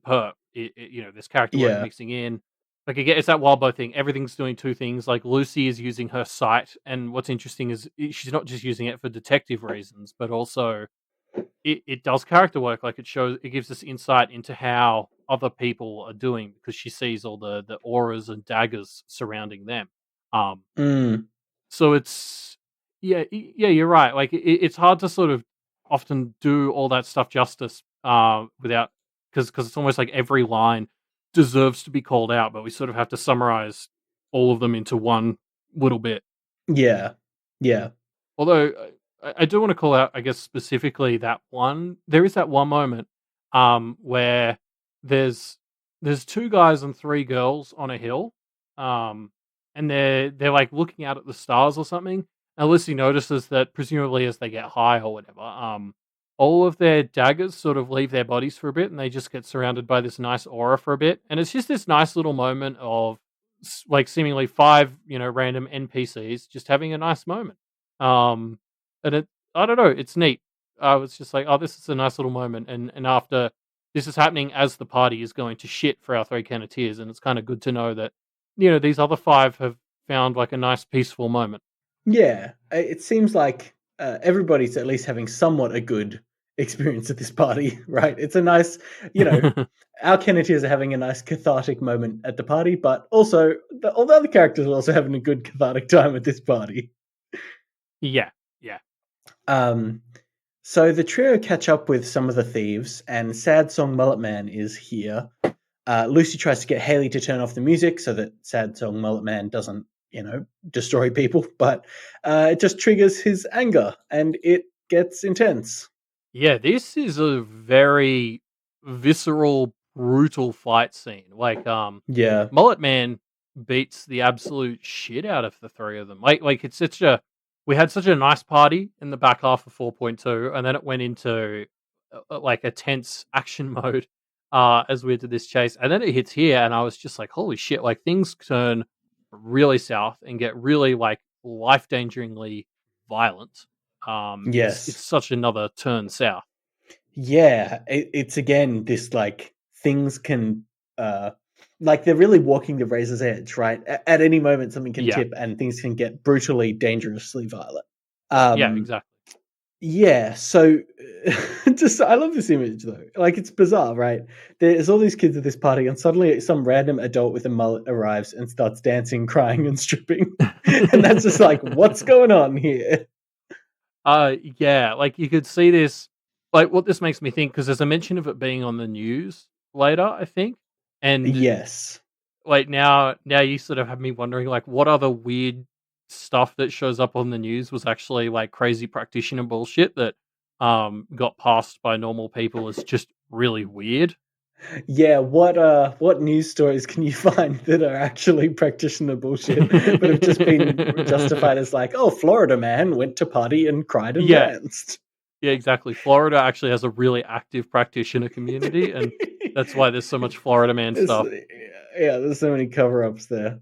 perp. There's character work yeah. mixing in. Like again, it's that wild bow thing. Everything's doing two things. Like Lucy is using her sight, and what's interesting is she's not just using it for detective reasons, but also it does character work. Like it gives us insight into how other people are doing because she sees all the auras and daggers surrounding them. Um, Mm, so it's yeah, you're right. Like it's hard to sort of often do all that stuff justice without because it's almost like every line. deserves to be called out, but we sort of have to summarize all of them into one little bit. Yeah. Although I do want to call out, I guess, specifically that one. There is that one moment where there's two guys and three girls on a hill, um, and they're like looking out at the stars or something. And Lucy notices that presumably as they get high or whatever, all of their daggers sort of leave their bodies for a bit, and they just get surrounded by this nice aura for a bit. And it's just this nice little moment of like seemingly five, random NPCs just having a nice moment. And I don't know, it's neat. I was just like, oh, this is a nice little moment. And after this is happening as the party is going to shit for our three Kenneteers, and it's kind of good to know that, these other five have found like a nice peaceful moment. Yeah, it seems like everybody's at least having somewhat a good experience at this party, right? It's a nice, our Kenneteers are having a nice cathartic moment at the party, but also all the other characters are also having a good cathartic time at this party. Yeah. So the trio catch up with some of the thieves, and Sad Song Mullet Man is here. Lucy tries to get Haley to turn off the music so that Sad Song Mullet Man doesn't, destroy people, but it just triggers his anger, and it gets intense. Yeah, this is a very visceral, brutal fight scene. Like, Yeah, Mullet Man beats the absolute shit out of the three of them. Like it's we had such a nice party in the back half of 4.2, and then it went into like a tense action mode as we did this chase, and then it hits here, and I was just like, holy shit! Like things turn really south and get really like life endangeringly violent. yes. It's such another turn south. Yeah, it's again this like things can like they're really walking the razor's edge, right? At any moment something can tip and things can get brutally, dangerously violent. Yeah, exactly. Yeah, so just I love this image though. Like it's bizarre, right? There's all these kids at this party, and suddenly some random adult with a mullet arrives and starts dancing, crying, and stripping, and that's just like, what's going on here? Yeah, like you could see this. Like what this makes me think, because there's a mention of it being on the news later, I think, and Yes. like now you sort of have me wondering, like, what other weird stuff that shows up on the news was actually like crazy practitioner bullshit that got passed by normal people as just really weird. Yeah, what news stories can you find that are actually practitioner bullshit but have just been justified as like, oh, Florida man went to party and cried and danced. Yeah, exactly. Florida actually has a really active practitioner community, and that's why there's so much Florida man stuff. Yeah, there's so many cover-ups there.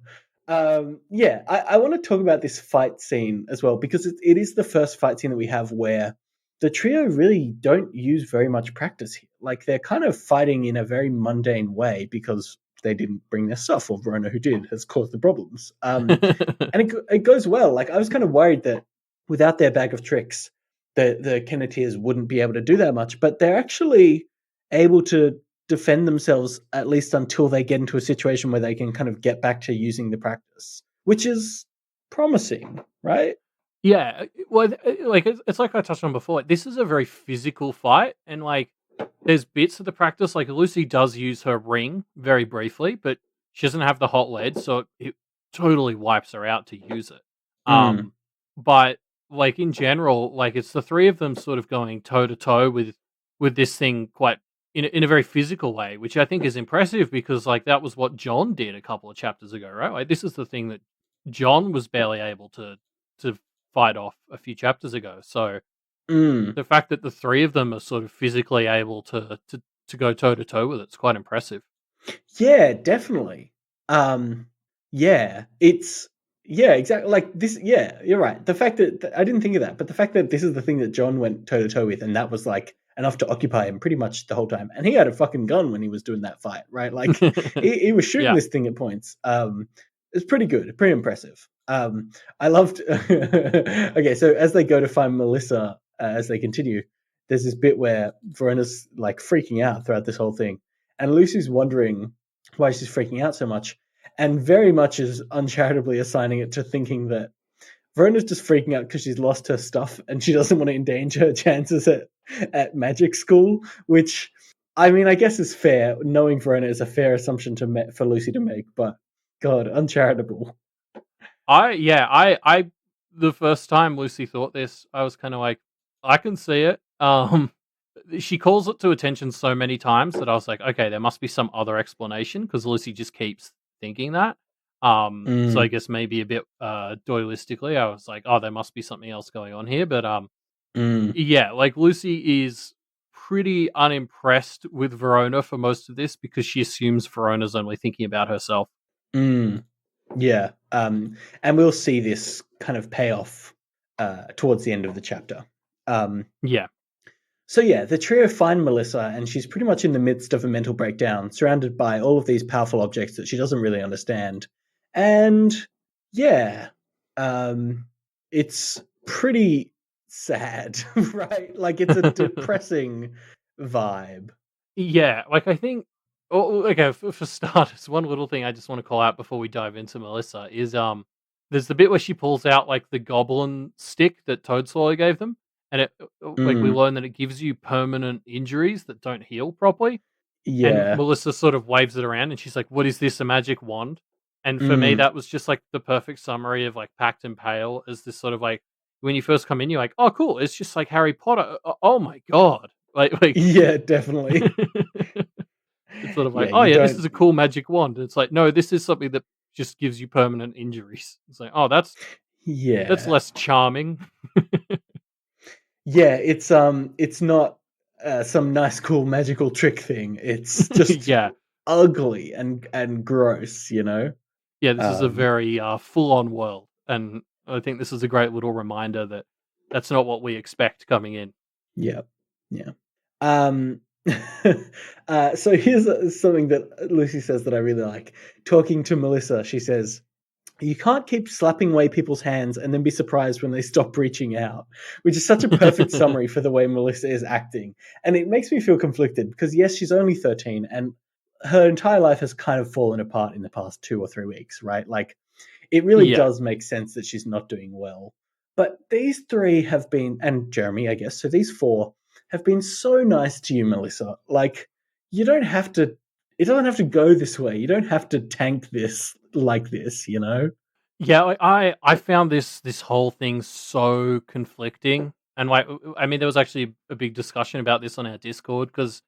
Yeah, I want to talk about this fight scene as well, because it is the first fight scene that we have where the trio really don't use very much practice here. Like, they're kind of fighting in a very mundane way because they didn't bring their stuff, or Verona, who did, has caused the problems. And it goes well. Like, I was kind of worried that without their bag of tricks, the Kenneteers wouldn't be able to do that much, but they're actually able to defend themselves at least until they get into a situation where they can kind of get back to using the practice, which is promising, right? Yeah, well, like it's like I touched on before. Like, this is a very physical fight, and like there's bits of the practice. Like Lucy does use her ring very briefly, but she doesn't have the hot lead, so it totally wipes her out to use it. But like in general, like it's the three of them sort of going toe to toe with this thing quite in a very physical way, which I think is impressive because like that was what John did a couple of chapters ago, right? Like this is the thing that John was barely able to fight off a few chapters ago. So the fact that the three of them are sort of physically able to go toe to toe with it's quite impressive. Yeah, definitely. Yeah, exactly like this. Yeah, you're right. The fact that I didn't think of that, but the fact that this is the thing that John went toe to toe with, and that was like enough to occupy him pretty much the whole time. And he had a fucking gun when he was doing that fight, right? Like he was shooting this thing at points. It's pretty good, pretty impressive. I loved. Okay, so as they go to find Melissa, as they continue, there's this bit where Verona's like freaking out throughout this whole thing, and Lucy's wondering why she's freaking out so much, and very much is uncharitably assigning it to thinking that Verona's just freaking out because she's lost her stuff and she doesn't want to endanger her chances at magic school, which I mean, I guess it's fair. Knowing Verona is a fair assumption for Lucy to make, but God, uncharitable. I the first time Lucy thought this, I was kind of like, I can see it. She calls it to attention so many times that I was like, okay, there must be some other explanation because Lucy just keeps thinking that. So I guess maybe a bit dualistically, I was like, oh, there must be something else going on here. But yeah, like Lucy is pretty unimpressed with Verona for most of this because she assumes Verona's only thinking about herself. Yeah, and we'll see this kind of payoff towards the end of the chapter. Yeah. So yeah, the trio find Melissa, and she's pretty much in the midst of a mental breakdown, surrounded by all of these powerful objects that she doesn't really understand. And yeah, it's pretty sad, right? Like it's a depressing vibe. Yeah, like I think. Oh, okay. For starters, one little thing I just want to call out before we dive into Melissa is there's the bit where she pulls out like the goblin stick that Toad Swallow gave them, and it like we learn that it gives you permanent injuries that don't heal properly. And Yeah. Melissa sort of waves it around, and she's like, "What is this? A magic wand?" And for me, that was just like the perfect summary of like Pact and Pale as this sort of like when you first come in, you're like, "Oh, cool! It's just like Harry Potter." Oh my god! Like Yeah, definitely. it's sort of like, Yeah, "Oh you yeah, this don't. is a cool magic wand." And it's like, no, this is something that just gives you permanent injuries. It's like, oh, that's Yeah. less charming. Yeah, it's not some nice, cool, magical trick thing. It's just Yeah, ugly and gross, you know. yeah. This is a Um, very full-on world, and I think this is a great little reminder that that's not what we expect coming in. yeah, yeah. Um, so here's something that Lucy says that I really like. Talking to Melissa, she says, "You can't keep slapping away people's hands and then be surprised when they stop reaching out," which is such a perfect summary for the way Melissa is acting. And it makes me feel conflicted because, yes, she's only 13 and her entire life has kind of fallen apart in the past 2 or 3 weeks, right? Like, it really Yeah, does make sense that she's not doing well. But these three have been, and Jeremy, I guess, so these four have been so nice to you, Melissa. Like, you don't have to, it doesn't have to go this way. You don't have to tank this like this, you know? yeah. Like, I found this whole thing so conflicting, and like I mean, there was actually a big discussion about this on our Discord because,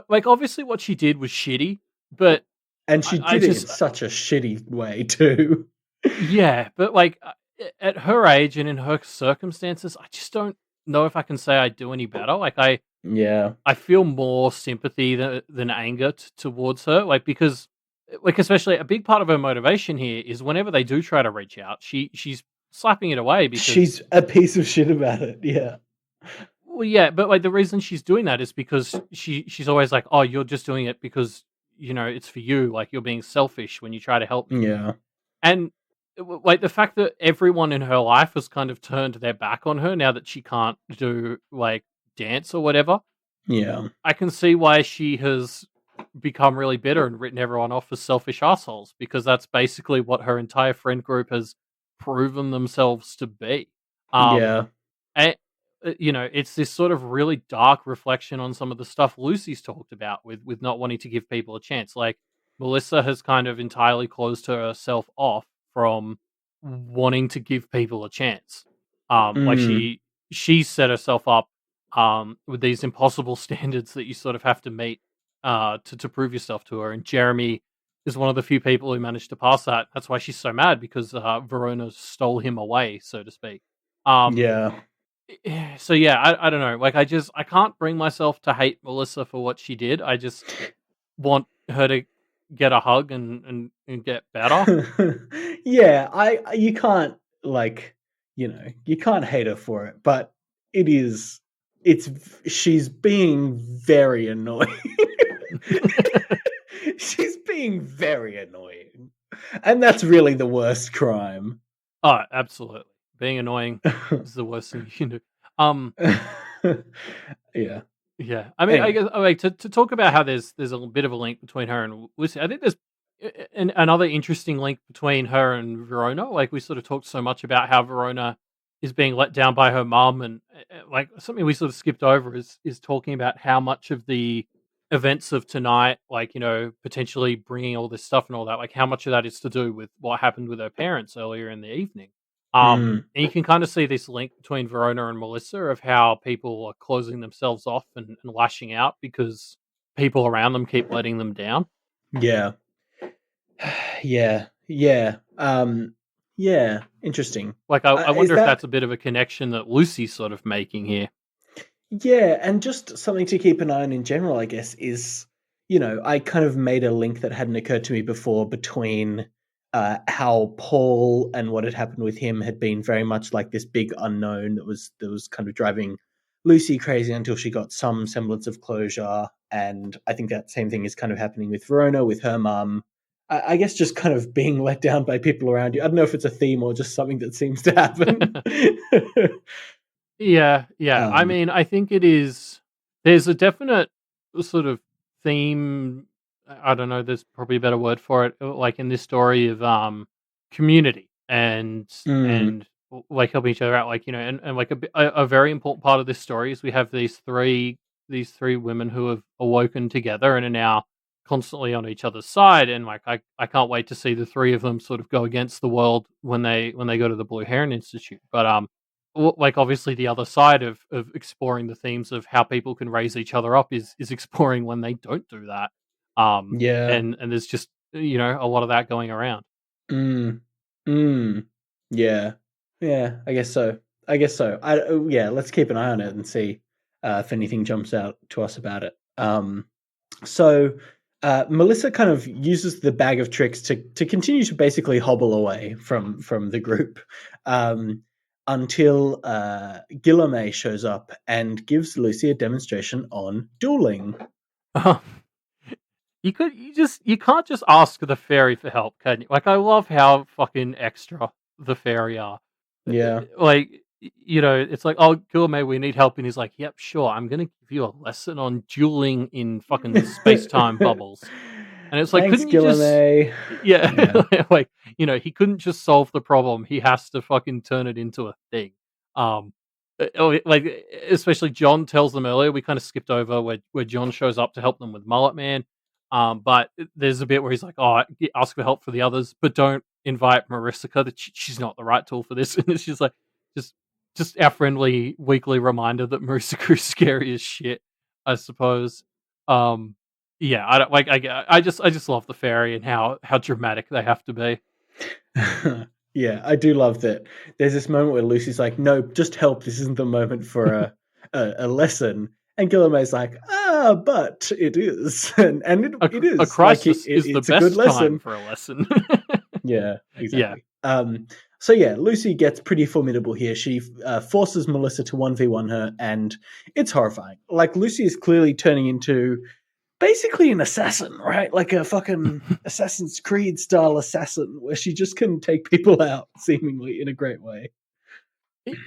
like, obviously what she did was shitty, but And I, she I did it in just such a shitty way, too. yeah, but like at her age and in her circumstances, I just don't know if I can say I do any better. Like Yeah. I feel more sympathy than anger towards her, like because like especially a big part of her motivation here is whenever they do try to reach out, she's slapping it away because She's a piece of shit about it. Yeah. well yeah, but like the reason she's doing that is because she's always like, "Oh, you're just doing it because it's for you, like you're being selfish when you try to help me." Yeah. And like the fact that everyone in her life has kind of turned their back on her now that she can't do like dance or whatever, Yeah. I can see why she has become really bitter and written everyone off as selfish assholes because that's basically what her entire friend group has proven themselves to be. Um, Yeah. and, it's this sort of really dark reflection on some of the stuff Lucy's talked about with not wanting to give people a chance. Like Melissa has kind of entirely closed herself off from wanting to give people a chance. Like Mm. she set herself up with these impossible standards that you sort of have to meet to prove yourself to her. And Jeremy is one of the few people who managed to pass that. That's why she's so mad because Verona stole him away, so to speak. Um, Yeah. so yeah, I don't know. Like I can't bring myself to hate Melissa for what she did. I just want her to get a hug and get better. Yeah, you can't like, you can't hate her for it, but it is it's she's being very annoying. She's being very annoying. And that's really the worst crime. Oh, absolutely. Being annoying is the worst thing you can do. Um, Yeah. yeah. I mean, I Anyway. guess okay, to talk about how there's a bit of a link between her and Lucy. I think there's another interesting link between her and Verona. Like we sort of talked so much about how Verona is being let down by her mum, and like something we sort of skipped over is talking about how much of the events of tonight, like, potentially bringing all this stuff and all that, like how much of that is to do with what happened with her parents earlier in the evening. And you can kind of see this link between Verona and Melissa of how people are closing themselves off and lashing out because people around them keep letting them down. Yeah. Yeah. Yeah. Yeah. Interesting. Like, I wonder if that's a bit of a connection that Lucy's sort of making here. Yeah, and just something to keep an eye on in general, I guess, is, I kind of made a link that hadn't occurred to me before between how Paul and what had happened with him had been very much like this big unknown that was kind of driving Lucy crazy until she got some semblance of closure. And I think that same thing is kind of happening with Verona, with her mum. I guess just kind of being let down by people around you. I don't know if it's a theme or just something that seems to happen. Yeah. I mean, I think it is. There's a definite sort of theme. I don't know. There's probably a better word for it. Like in this story of community and like helping each other out. Like and like a very important part of this story is we have these three women who have awoken together and are now constantly on each other's side. And like I can't wait to see the three of them sort of go against the world when they go to the Blue Heron Institute. But like obviously the other side of exploring the themes of how people can raise each other up is exploring when they don't do that. Yeah. And there's just a lot of that going around. Yeah. Yeah, I guess so. Yeah, let's keep an eye on it and see if anything jumps out to us about it. So Melissa kind of uses the bag of tricks to continue to basically hobble away from the group. Until Guillaume shows up and gives Lucy a demonstration on dueling. You can't just ask the fairy for help, can you? Like, I love how fucking extra the fairy are. Yeah. Like, it's like, oh, Guillaume, we need help. And he's like, yep, sure. I'm going to give you a lesson on dueling in fucking space-time bubbles. And it's like, thanks, couldn't you Guillaume. Yeah. Like, he couldn't just solve the problem. He has to fucking turn it into a thing. Like, especially John tells them earlier, we kind of skipped over where John shows up to help them with Mullet Man. But there's a bit where he's like, oh, ask for help for the others, but don't invite Marissa, that she's not the right tool for this. And it's just like, just our friendly weekly reminder that Marissa is scary as shit, I suppose. Yeah, I don't like. I just love the fairy and how dramatic they have to be. Yeah, I do love that. There's this moment where Lucy's like, "No, just help. This isn't the moment for a lesson." And Guillaume's like, but it is, and it is. A crisis like, is the best time for a lesson. Yeah, exactly. Yeah. So yeah, Lucy gets pretty formidable here. She forces Melissa to 1v1 her, and it's horrifying. Like, Lucy is clearly turning into basically an assassin, right? Like a fucking Assassin's Creed style assassin, where she just can take people out seemingly in a great way.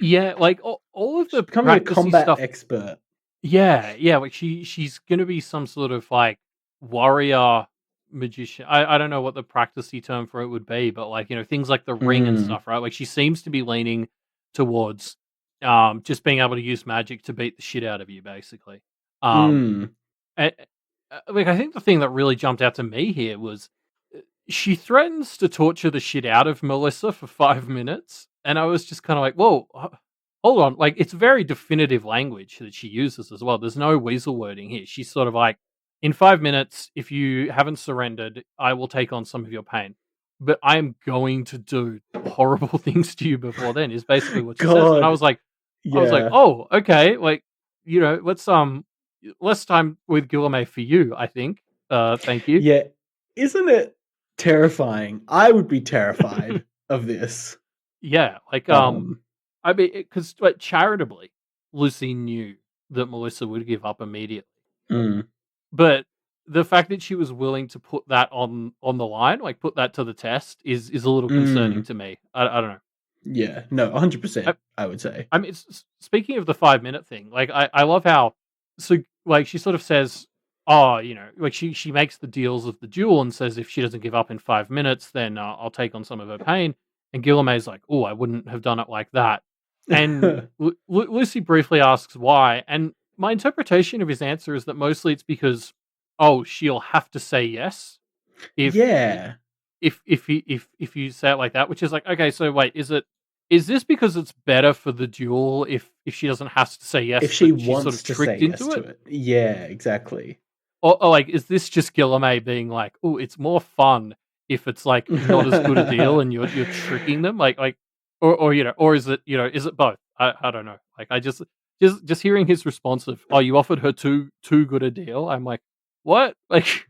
Yeah, like all of the becoming a combat stuff, expert. Yeah, like she's gonna be some sort of like warrior magician. I don't know what the practicey term for it would be, but like things like the ring and stuff, right? Like she seems to be leaning towards just being able to use magic to beat the shit out of you, basically. And, like I think the thing that really jumped out to me here was she threatens to torture the shit out of Melissa for 5 minutes, and I was just kind of like, whoa. Hold on, like it's very definitive language that she uses as well. There's no weasel wording here. She's sort of like, in 5 minutes, if you haven't surrendered, I will take on some of your pain. But I am going to do horrible things to you before then, is basically what she says. And I was like, oh, okay. Like, let's less time with Guillaume for you, I think. Thank you. Yeah. Isn't it terrifying? I would be terrified of this. Yeah, like I mean, because charitably, Lucy knew that Melissa would give up immediately. But the fact that she was willing to put that on the line, like put that to the test, is a little concerning to me. I don't know. Yeah, no, 100%. I would say. I mean, speaking of the 5-minute thing, like I love how like she sort of says, oh, like she makes the deals of the duel and says if she doesn't give up in 5 minutes, then I'll take on some of her pain. And Guillaume's like, oh, I wouldn't have done it like that. And Lucy briefly asks why. And my interpretation of his answer is that mostly it's because oh, she'll have to say yes if if you say it like that, which is like, okay, so wait, is this because it's better for the duel if she doesn't have to say yes, if she but she's sort wants of to say tricked yes into to it? it. Yeah, exactly. Or like, is this just Guillermo being like, oh, it's more fun if it's like not as good a deal and you're tricking them, or or is it is it both? I don't know. Like I just hearing his response of, oh, you offered her too good a deal. I'm like, what? Like,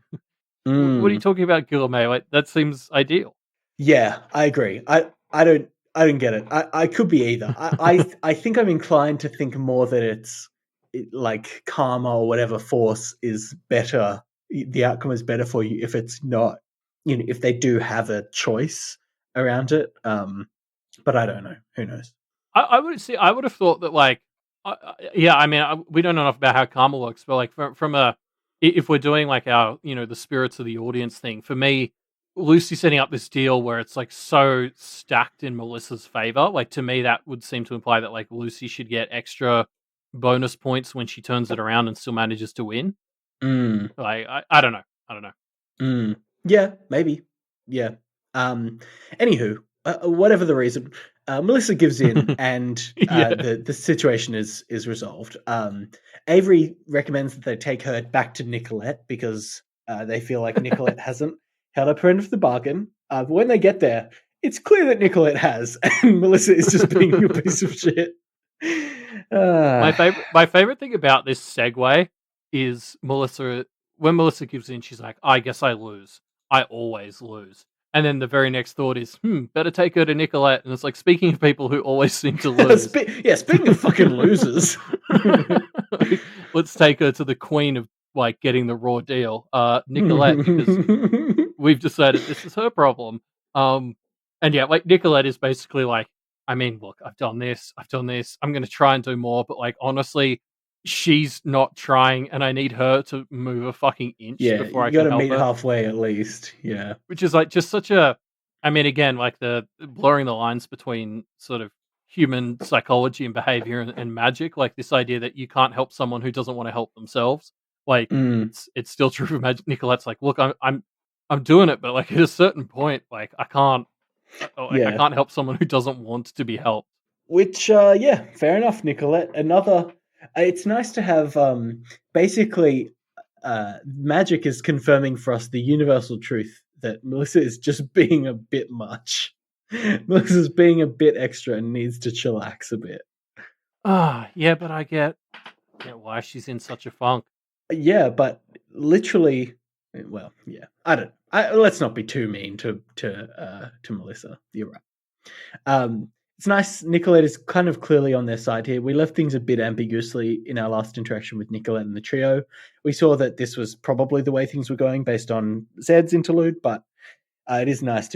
what are you Mm. talking about, Guillermo? Like that seems ideal. Yeah, I agree. I don't get it. I could be either. I think I'm inclined to think more that like karma or whatever force is better. The outcome is better for you if it's not, if they do have a choice around it. But I don't know. Who knows? I would see. I would have thought that like, yeah. I mean, we don't know enough about how karma works, but like from if we're doing like our the spirits of the audience thing, for me, Lucy setting up this deal where it's like so stacked in Melissa's favor. Like to me, that would seem to imply that like Lucy should get extra bonus points when she turns it around and still manages to win. Mm. Like I don't know. I don't know. Mm. Yeah, maybe. Yeah. Um. Anywho, whatever the reason, Melissa gives in, and Yeah. the situation is resolved. Avery recommends that they take her back to Nicolette because they feel like Nicolette hasn't held up her end of the bargain. But when they get there, it's clear that Nicolette has, and Melissa is just being a piece of shit. My Uh, favorite thing about this segue is Melissa. When Melissa gives in, she's like, "I guess I lose. I always lose." And then the very next thought is, better take her to Nicolette." And it's like, speaking of people who always seem to lose. Speaking of fucking losers. Like, let's take her to the queen of like getting the raw deal, Nicolette, because we've decided this is her problem. And yeah, like Nicolette is basically like, I mean, look, I've done this, I'm going to try and do more, but like, honestly, she's not trying, and I need her to move a fucking inch Yeah, before I you got can to help meet her. halfway at least. Yeah. Which is like just such a, I mean, again, like the blurring the lines between sort of human psychology and behavior and magic, like this idea that you can't help someone who doesn't want to help themselves. Like Mm, it's still true for magic. Nicolette's like, look, I'm doing it, but like at a certain point, like I yeah. can't help someone who doesn't want to be helped. Which, yeah, fair enough, Nicolette. Another. It's nice to have. Basically, magic is confirming for us the universal truth that Melissa is just being a bit much. Melissa's being a bit extra and needs to chillax a bit. Yeah, but I get why she's in such a funk. Yeah, but literally, well, yeah. I don't. Let's not be too mean to Melissa. You're right. It's nice. Nicolette is kind of clearly on their side here. We left things a bit ambiguously in our last interaction with Nicolette and the trio. We saw that this was probably the way things were going based on Zed's interlude, but it is nice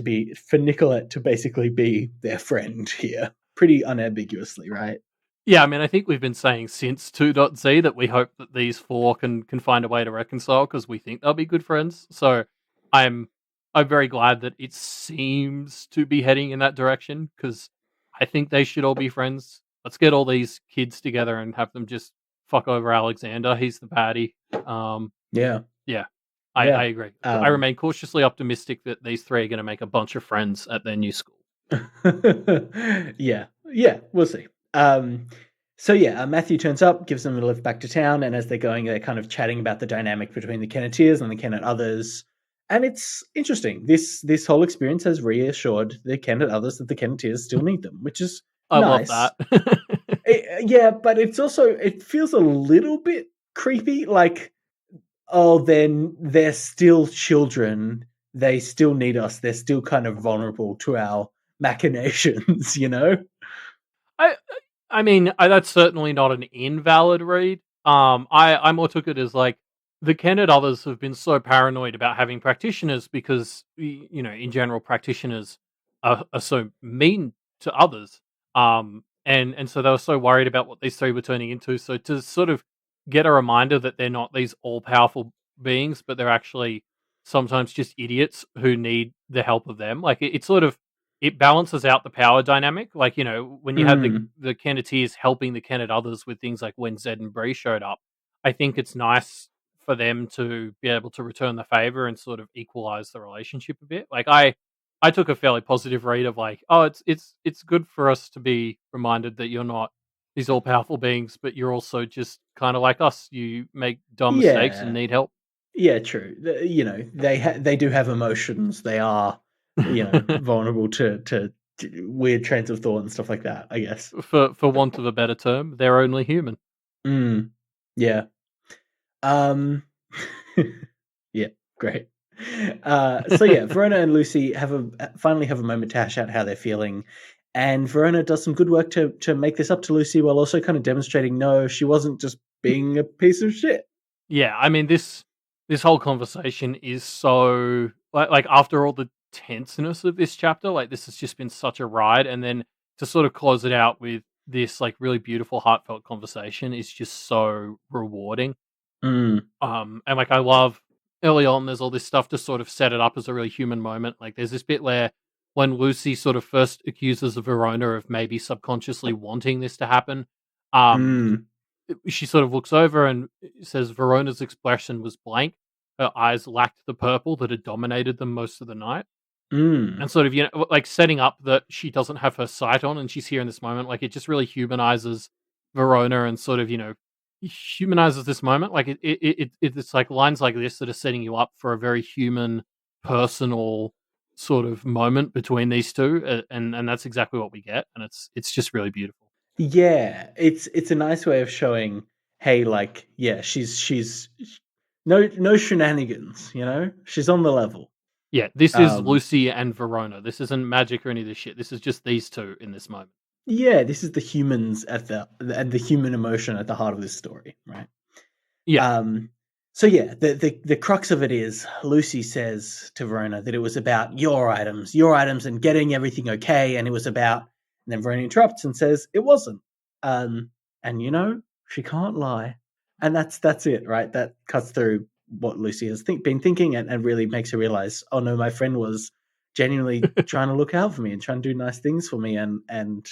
for Nicolette to basically be their friend here, pretty unambiguously, right? Yeah, I mean, I think we've been saying since 2.z that we hope that these four can find a way to reconcile because we think they'll be good friends. So I'm I'm very glad that it seems to be heading in that direction because I think they should all be friends. Let's get all these kids together and have them just fuck over Alexander. He's the baddie. Yeah, Yeah, I yeah, agree. I remain cautiously optimistic that these three are going to make a bunch of friends at their new school. yeah, yeah. We'll see. So yeah, Matthew turns up, gives them a lift back to town, and as they're going, they're kind of chatting about the dynamic between the Kennetiers and the Kennet others. And it's interesting. This whole experience has reassured the Kennet others that the Kennetiers still need them, which is I love nice. that. Yeah, but it feels a little bit creepy. Like, oh, then they're still children. They still need us. They're still kind of vulnerable to our machinations, you know? I I mean, that's certainly not an invalid read. I more took it as like the Kennet others have been so paranoid about having practitioners because in general, practitioners are so mean to others. And so they were so worried about what these three were turning into. So to sort of get a reminder that they're not these all powerful beings, but they're actually sometimes just idiots who need the help of them. Like it sort of it balances out the power dynamic. Like, when you have Mm, the Kenneteers helping the Kennet others with things like when Zed and Bree showed up, I think it's nice for them to be able to return the favor and sort of equalize the relationship a bit. Like I took a fairly positive read of like, oh, it's good for us to be reminded that you're not these all powerful beings, but you're also just kind of like us. You make dumb mistakes and Yeah. need help. Yeah, true. They do have emotions. They are, vulnerable to weird trains of thought and stuff like that, I guess. For want of a better term, they're only human. Mm. Yeah. Um Yeah, great. So yeah, Verona and Lucy finally have a moment to hash out how they're feeling, and Verona does some good work to make this up to Lucy while also kind of demonstrating no, she wasn't just being a piece of shit. Yeah, I mean this whole conversation is so like after all the tenseness of this chapter, like this has just been such a ride, and then to sort of close it out with this like really beautiful heartfelt conversation is just so rewarding. Mm. And like I love early on there's all this stuff to sort of set it up as a really human moment. Like there's this bit where when Lucy sort of first accuses Verona of maybe subconsciously wanting this to happen, um Mm. she sort of looks over and says Verona's expression was blank. Her eyes lacked the purple that had dominated them most of the night. Mm. And sort of, like setting up that she doesn't have her sight on and she's here in this moment. Like it just really humanizes Verona and sort of, humanizes this moment. Like it's like lines like this that are setting you up for a very human, personal sort of moment between these two. And that's exactly what we get. And it's just really beautiful. Yeah, it's a nice way of showing, hey, like, yeah, she's no shenanigans, she's on the level. Yeah, this is Um, Lucy and Verona. This isn't magic or any of this shit. This is just these two in this moment. yeah, this is the humans at the human emotion at the heart of this story, right? Yeah. Um, so yeah, the crux of it is Lucy says to Verona that it was about your items, and getting everything okay, and it was about. And then Verona interrupts and says it wasn't. And she can't lie, and that's it, right? That cuts through what Lucy has been thinking, and really makes her realize, oh no, my friend was genuinely trying to look out for me and trying to do nice things for me, and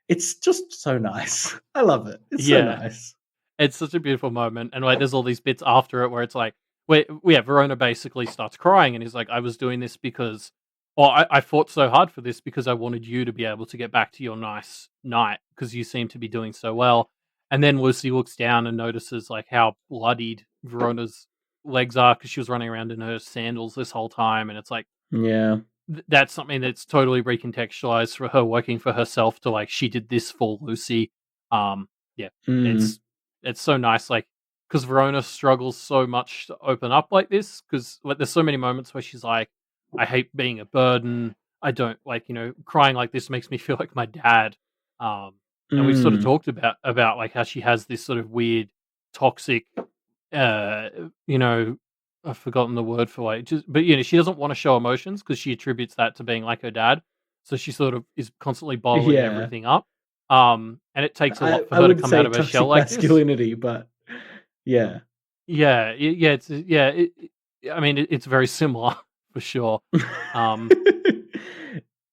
it's just so nice. I love it. It's so Yeah. nice. It's such a beautiful moment. And like there's all these bits after it where it's like where yeah, Verona basically starts crying and he's like, I was doing this because I fought so hard for this because I wanted you to be able to get back to your nice night because you seem to be doing so well. And then Lucy looks down and notices like how bloodied Verona's legs are because she was running around in her sandals this whole time. And it's like, Yeah. that's something that's totally recontextualized for her working for herself to like she did this for Lucy. Yeah, Mm. it's so nice, like because Verona struggles so much to open up like this because like there's so many moments where she's like, I hate being a burden. I don't like crying like this makes me feel like my dad. And we've sort of Mm. talked about like how she has this sort of weird toxic uh, you know, I've forgotten the word for like just but she doesn't want to show emotions because she attributes that to being like her dad. So she sort of is constantly bottling Yeah. everything up. And it takes a I lot for I her to would come out say of her shell toxic like this. masculinity, but yeah. Yeah, yeah, I mean, it's very similar for sure. Um,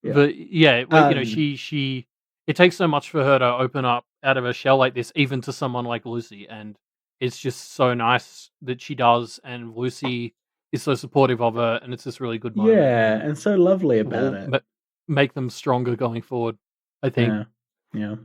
Yeah. but yeah, like Um, she it takes so much for her to open up out of her shell like this, even to someone like Lucy, and it's just so nice that she does. And Lucy is so supportive of her, and it's this really good moment, yeah, and and so lovely about will it. make them stronger going forward. I think. Yeah. Yeah.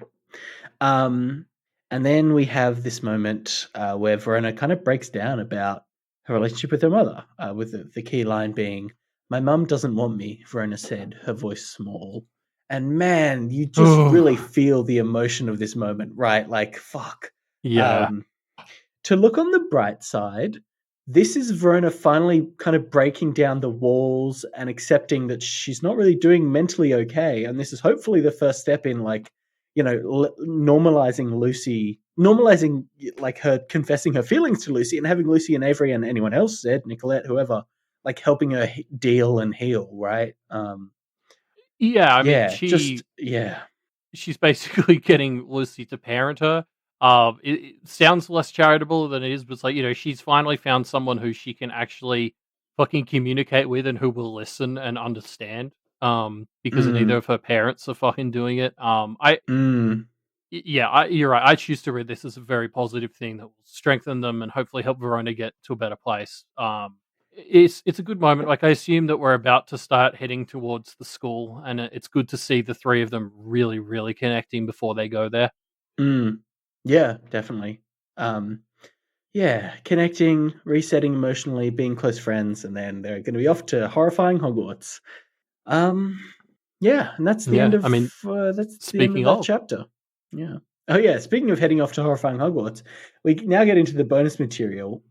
Um, and then we have this moment where Verona kind of breaks down about her relationship with her mother, with the key line being, "My mum doesn't want me," Verona said, her voice small. And man, you just really feel the emotion of this moment, right? Like, fuck. Yeah, Um, to look on the bright side, this is Verona finally kind of breaking down the walls and accepting that she's not really doing mentally okay. And this is hopefully the first step in normalizing like her confessing her feelings to Lucy and having Lucy and Avery and anyone else said, Nicolette, whoever, like helping her deal and heal, right? yeah. I mean, Yeah, just, yeah. she's basically getting Lucy to parent her. It sounds less charitable than it is, but it's like she's finally found someone who she can actually fucking communicate with and who will listen and understand. Because neither Mm, of her parents are fucking doing it. I mm, Yeah, you're right. I choose to read this as a very positive thing that will strengthen them and hopefully help Verona get to a better place. It's a good moment. Like I assume that we're about to start heading towards the school, and it's good to see the three of them really, really connecting before they go there. Yeah, definitely. Um, yeah, connecting, resetting emotionally, being close friends, and then they're going to be off to horrifying Hogwarts. Um, yeah, and that's the end Yeah, of I mean, speaking that of, chapter. Yeah. Oh yeah. Speaking of heading off to horrifying Hogwarts, we now get into the bonus material,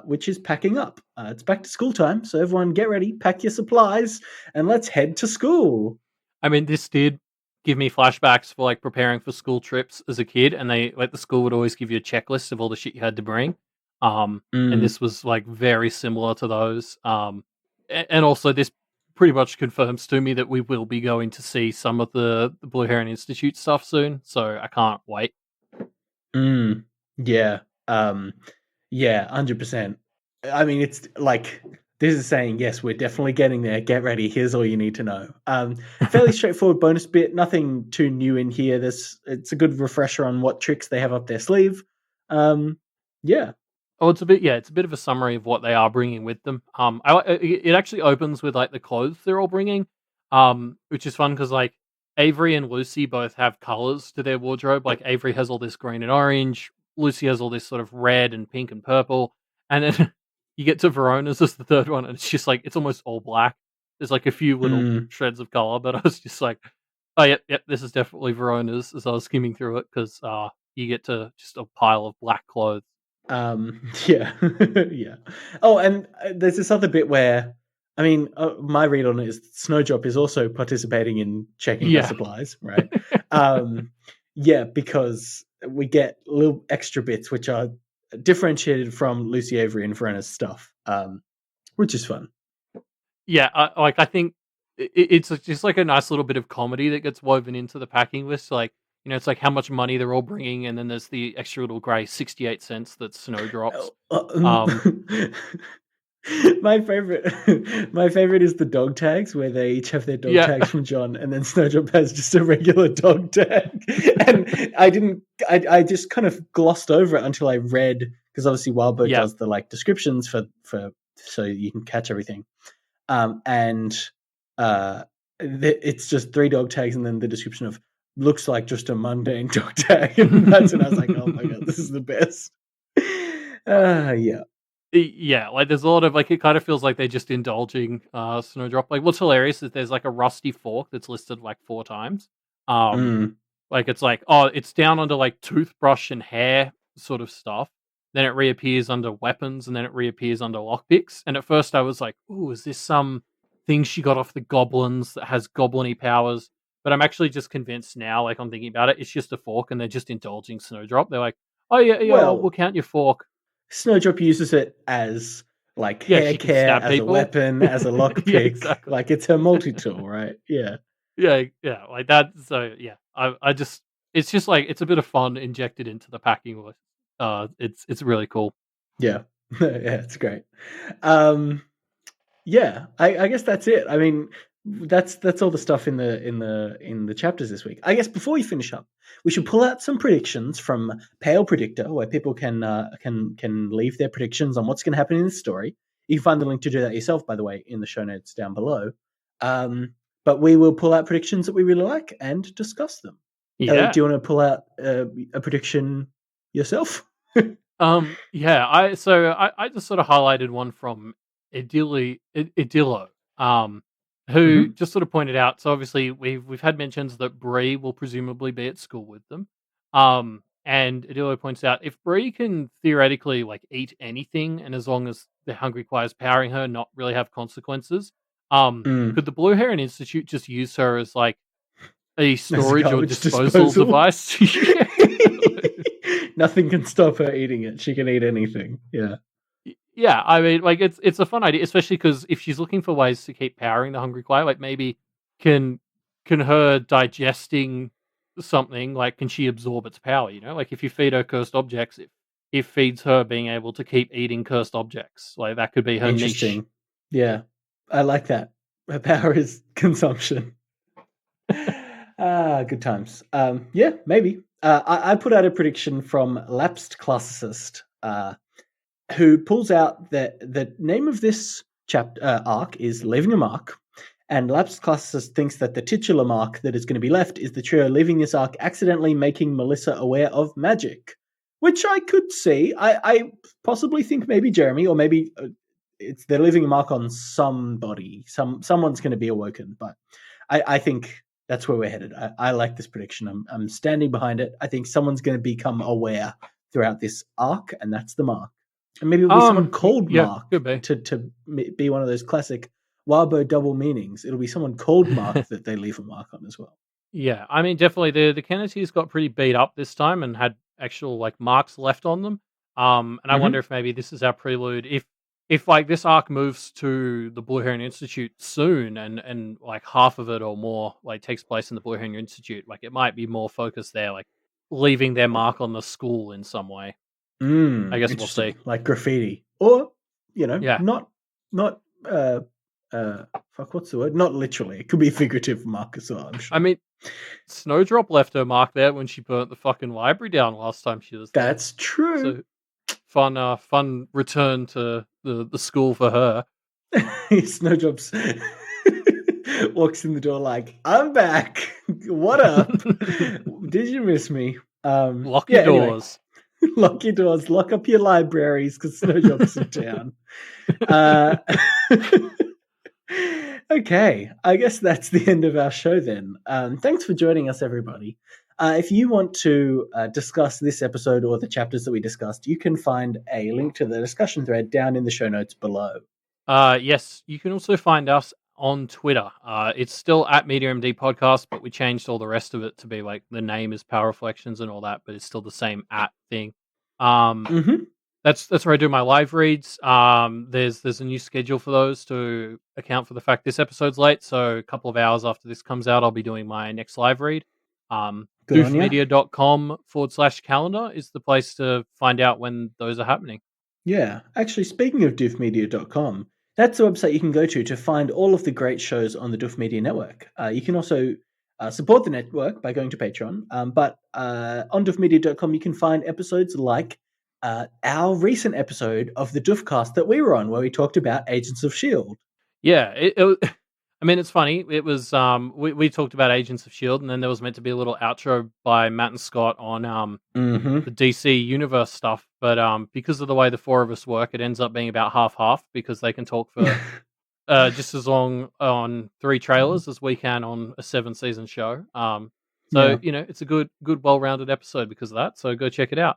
which is packing up. It's back to school time, so everyone get ready, pack your supplies, and let's head to school. I mean, this did give me flashbacks for like preparing for school trips as a kid, and they like the school would always give you a checklist of all the shit you had to bring. And Mm, this was like very similar to those. And also this pretty much confirms to me that we will be going to see some of the Blue Heron Institute stuff soon. So I can't wait. yeah. Yeah, 100%. I mean, it's like this is saying, yes, we're definitely getting there. Get ready. Here's all you need to know. Fairly straightforward bonus bit. Nothing too new in here. It's a good refresher on what tricks they have up their sleeve. Yeah. Oh, it's a bit of a summary of what they are bringing with them. It actually opens with like the clothes they're all bringing, which is fun because like Avery and Lucy both have colors to their wardrobe. Like Avery has all this green and orange, Lucy has all this sort of red and pink and purple, and then you get to Verona's as the third one, and it's just like it's almost all black. There's like a few little Mm, shreds of color, but I was just like, oh yep, this is definitely Verona's. As I was skimming through it, because you get to just a pile of black clothes. yeah. Yeah. Oh, and there's this other bit where, I mean, my read on it is Snowdrop is also participating in checking her Yeah. supplies, right? um, yeah, because we get little extra bits which are differentiated from Lucy Avery and Verona's stuff, which is fun. Yeah, I think it's just like a nice little bit of comedy that gets woven into the packing list. Like, it's like how much money they're all bringing, and then there's the extra little grey 68 cents that Snowdrops. Oh, Um, my favorite, my favorite is the dog tags where they each have their dog yeah, tags from John, and then Snowdrop has just a regular dog tag. And I just kind of glossed over it until I read because obviously Wildboat yeah, does the like descriptions for so you can catch everything. And uh, it's just 3 dog tags and then the description of looks like just a mundane dog tag, and that's when I was like, oh my god, this is the best. Yeah. yeah. Like there's a lot of like it kind of feels like they're just indulging Snowdrop. Like what's hilarious is there's like a rusty fork that's listed like 4 times. Um, Mm, Like it's like, oh, it's down under like toothbrush and hair sort of stuff. Then it reappears under weapons, and then it reappears under lockpicks. And at first I was like, "Ooh, is this some thing she got off the goblins that has goblin-y powers?" But I'm actually just convinced now, like I'm thinking about it, it's just a fork, and they're just indulging Snowdrop. They're like, "Oh yeah, we'll well, count your fork." Snowdrop uses it as like Yeah, hair she can care, stab as a people. weapon, as a Yeah, lockpick. exactly. Like it's her multi-tool, right? Yeah. Yeah, like that. So yeah, I just it's just like it's a bit of fun injected into the packing list. It's really cool. Yeah. Yeah, it's great. Um Yeah, I guess that's it. I mean, that's all the stuff in the chapters this week. I guess before we finish up, we should pull out some predictions from Pale Predictor, where people can leave their predictions on what's going to happen in the story. You can find the link to do that yourself, by the way, in the show notes down below. But we will pull out predictions that we really like and discuss them. Elliot, Yeah. do you want to pull out a prediction yourself? Yeah. I just sort of highlighted one from Idillo, who Hmm. just sort of pointed out. So obviously we've had mentions that Bree will presumably be at school with them. And Idillo points out if Bree can theoretically like eat anything, and as long as the hungry requires powering her, not really have consequences. Mm. Could the Blue Heron Institute just use her as like a As a storage or garbage disposal disposal. device? Yeah. Nothing can stop her eating it. She can eat anything. Yeah. Yeah, I mean, like it's a fun idea, especially because if she's looking for ways to keep powering the hungry quiet, like maybe can can her digesting something like can she absorb its power? Like if you feed her cursed objects, it feeds her being able to keep eating cursed objects. Like that could be her niche. Interesting. Yeah. I like that. Her power is consumption. Good times. Yeah, maybe. I put out a prediction from Lapsed Classicist, who pulls out that the name of this chapter arc is Leaving a Mark, and Lapsed Classicist thinks that the titular mark that is going to be left is the trio leaving this arc accidentally making Melissa aware of magic, which I could see. I possibly think maybe Jeremy, or maybe they're leaving a mark on somebody. Someone's going to be awoken, but I think that's where we're headed. I like this prediction. I'm standing behind it. I think someone's going to become aware throughout this arc, and that's the mark. And maybe it'll be someone called Mark to be one of those classic Wabo double meanings. It'll be someone called Mark that they leave a mark on as well. Yeah, I mean, definitely the Kennedy's got pretty beat up this time and had actual like marks left on them. And I wonder if maybe this is our prelude. If like this arc moves to the Blue Heron Institute soon, and like half of it or more like takes place in the Blue Heron Institute, like it might be more focused there, like leaving their mark on the school in some way. I guess we'll see. Like graffiti, or not fuck. What's the word? Not literally. It could be figurative mark as well. I'm sure. I mean, Snowdrop left her mark there when she burnt the fucking library down last time she was there. That's true. So fun return to the school for her. Snowdrop's walks in the door like, I'm back. What up? Did you miss me? Lock your doors. Anyway. Lock your doors. Lock up your libraries because Snowdrop's in town. Okay, I guess that's the end of our show then. Thanks for joining us, everybody. If you want to discuss this episode or the chapters that we discussed, you can find a link to the discussion thread down in the show notes below. Yes, you can also find us on Twitter. It's still at MediaMD Podcast, but we changed all the rest of it to be like the name is Power Reflections and all that, but it's still the same at thing. That's where I do my live reads. There's a new schedule for those to account for the fact this episode's late. So a couple of hours after this comes out, I'll be doing my next live read. doofmedia.com/calendar is the place to find out when those are happening. Yeah, actually, speaking of doofmedia.com, that's the website you can go to find all of the great shows on the Doof Media Network. You can also support the network by going to Patreon. But on doofmedia.com, you can find episodes like our recent episode of the Doofcast that we were on, where we talked about Agents of S.H.I.E.L.D. Yeah, I mean, it's funny. It was we talked about Agents of S.H.I.E.L.D., and then there was meant to be a little outro by Matt and Scott on the DC Universe stuff. But because of the way the four of us work, it ends up being about half-half because they can talk for just as long on 3 trailers as we can on a 7-season show. So it's a good, well-rounded episode because of that. So go check it out.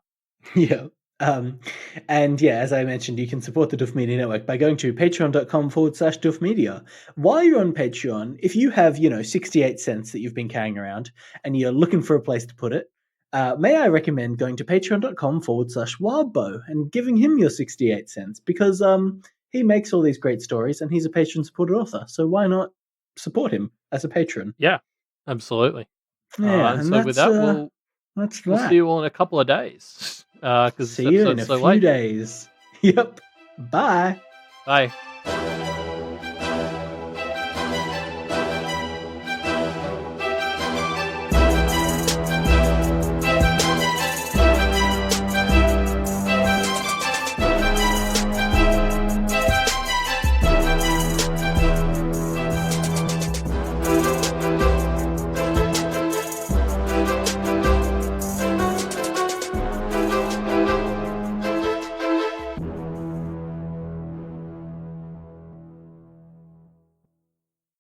Yeah. And yeah, as I mentioned, you can support the Doof Media Network by going to patreon.com/doofmedia. While you're on Patreon, if you have, 68 cents that you've been carrying around and you're looking for a place to put it, may I recommend going to patreon.com/wildbow and giving him your 68 cents because he makes all these great stories and he's a patron-supported author. So why not support him as a patron? Yeah, absolutely. Yeah, and so with that, we'll see you all in a couple of days. See you in a few days. Yep. Bye. Bye.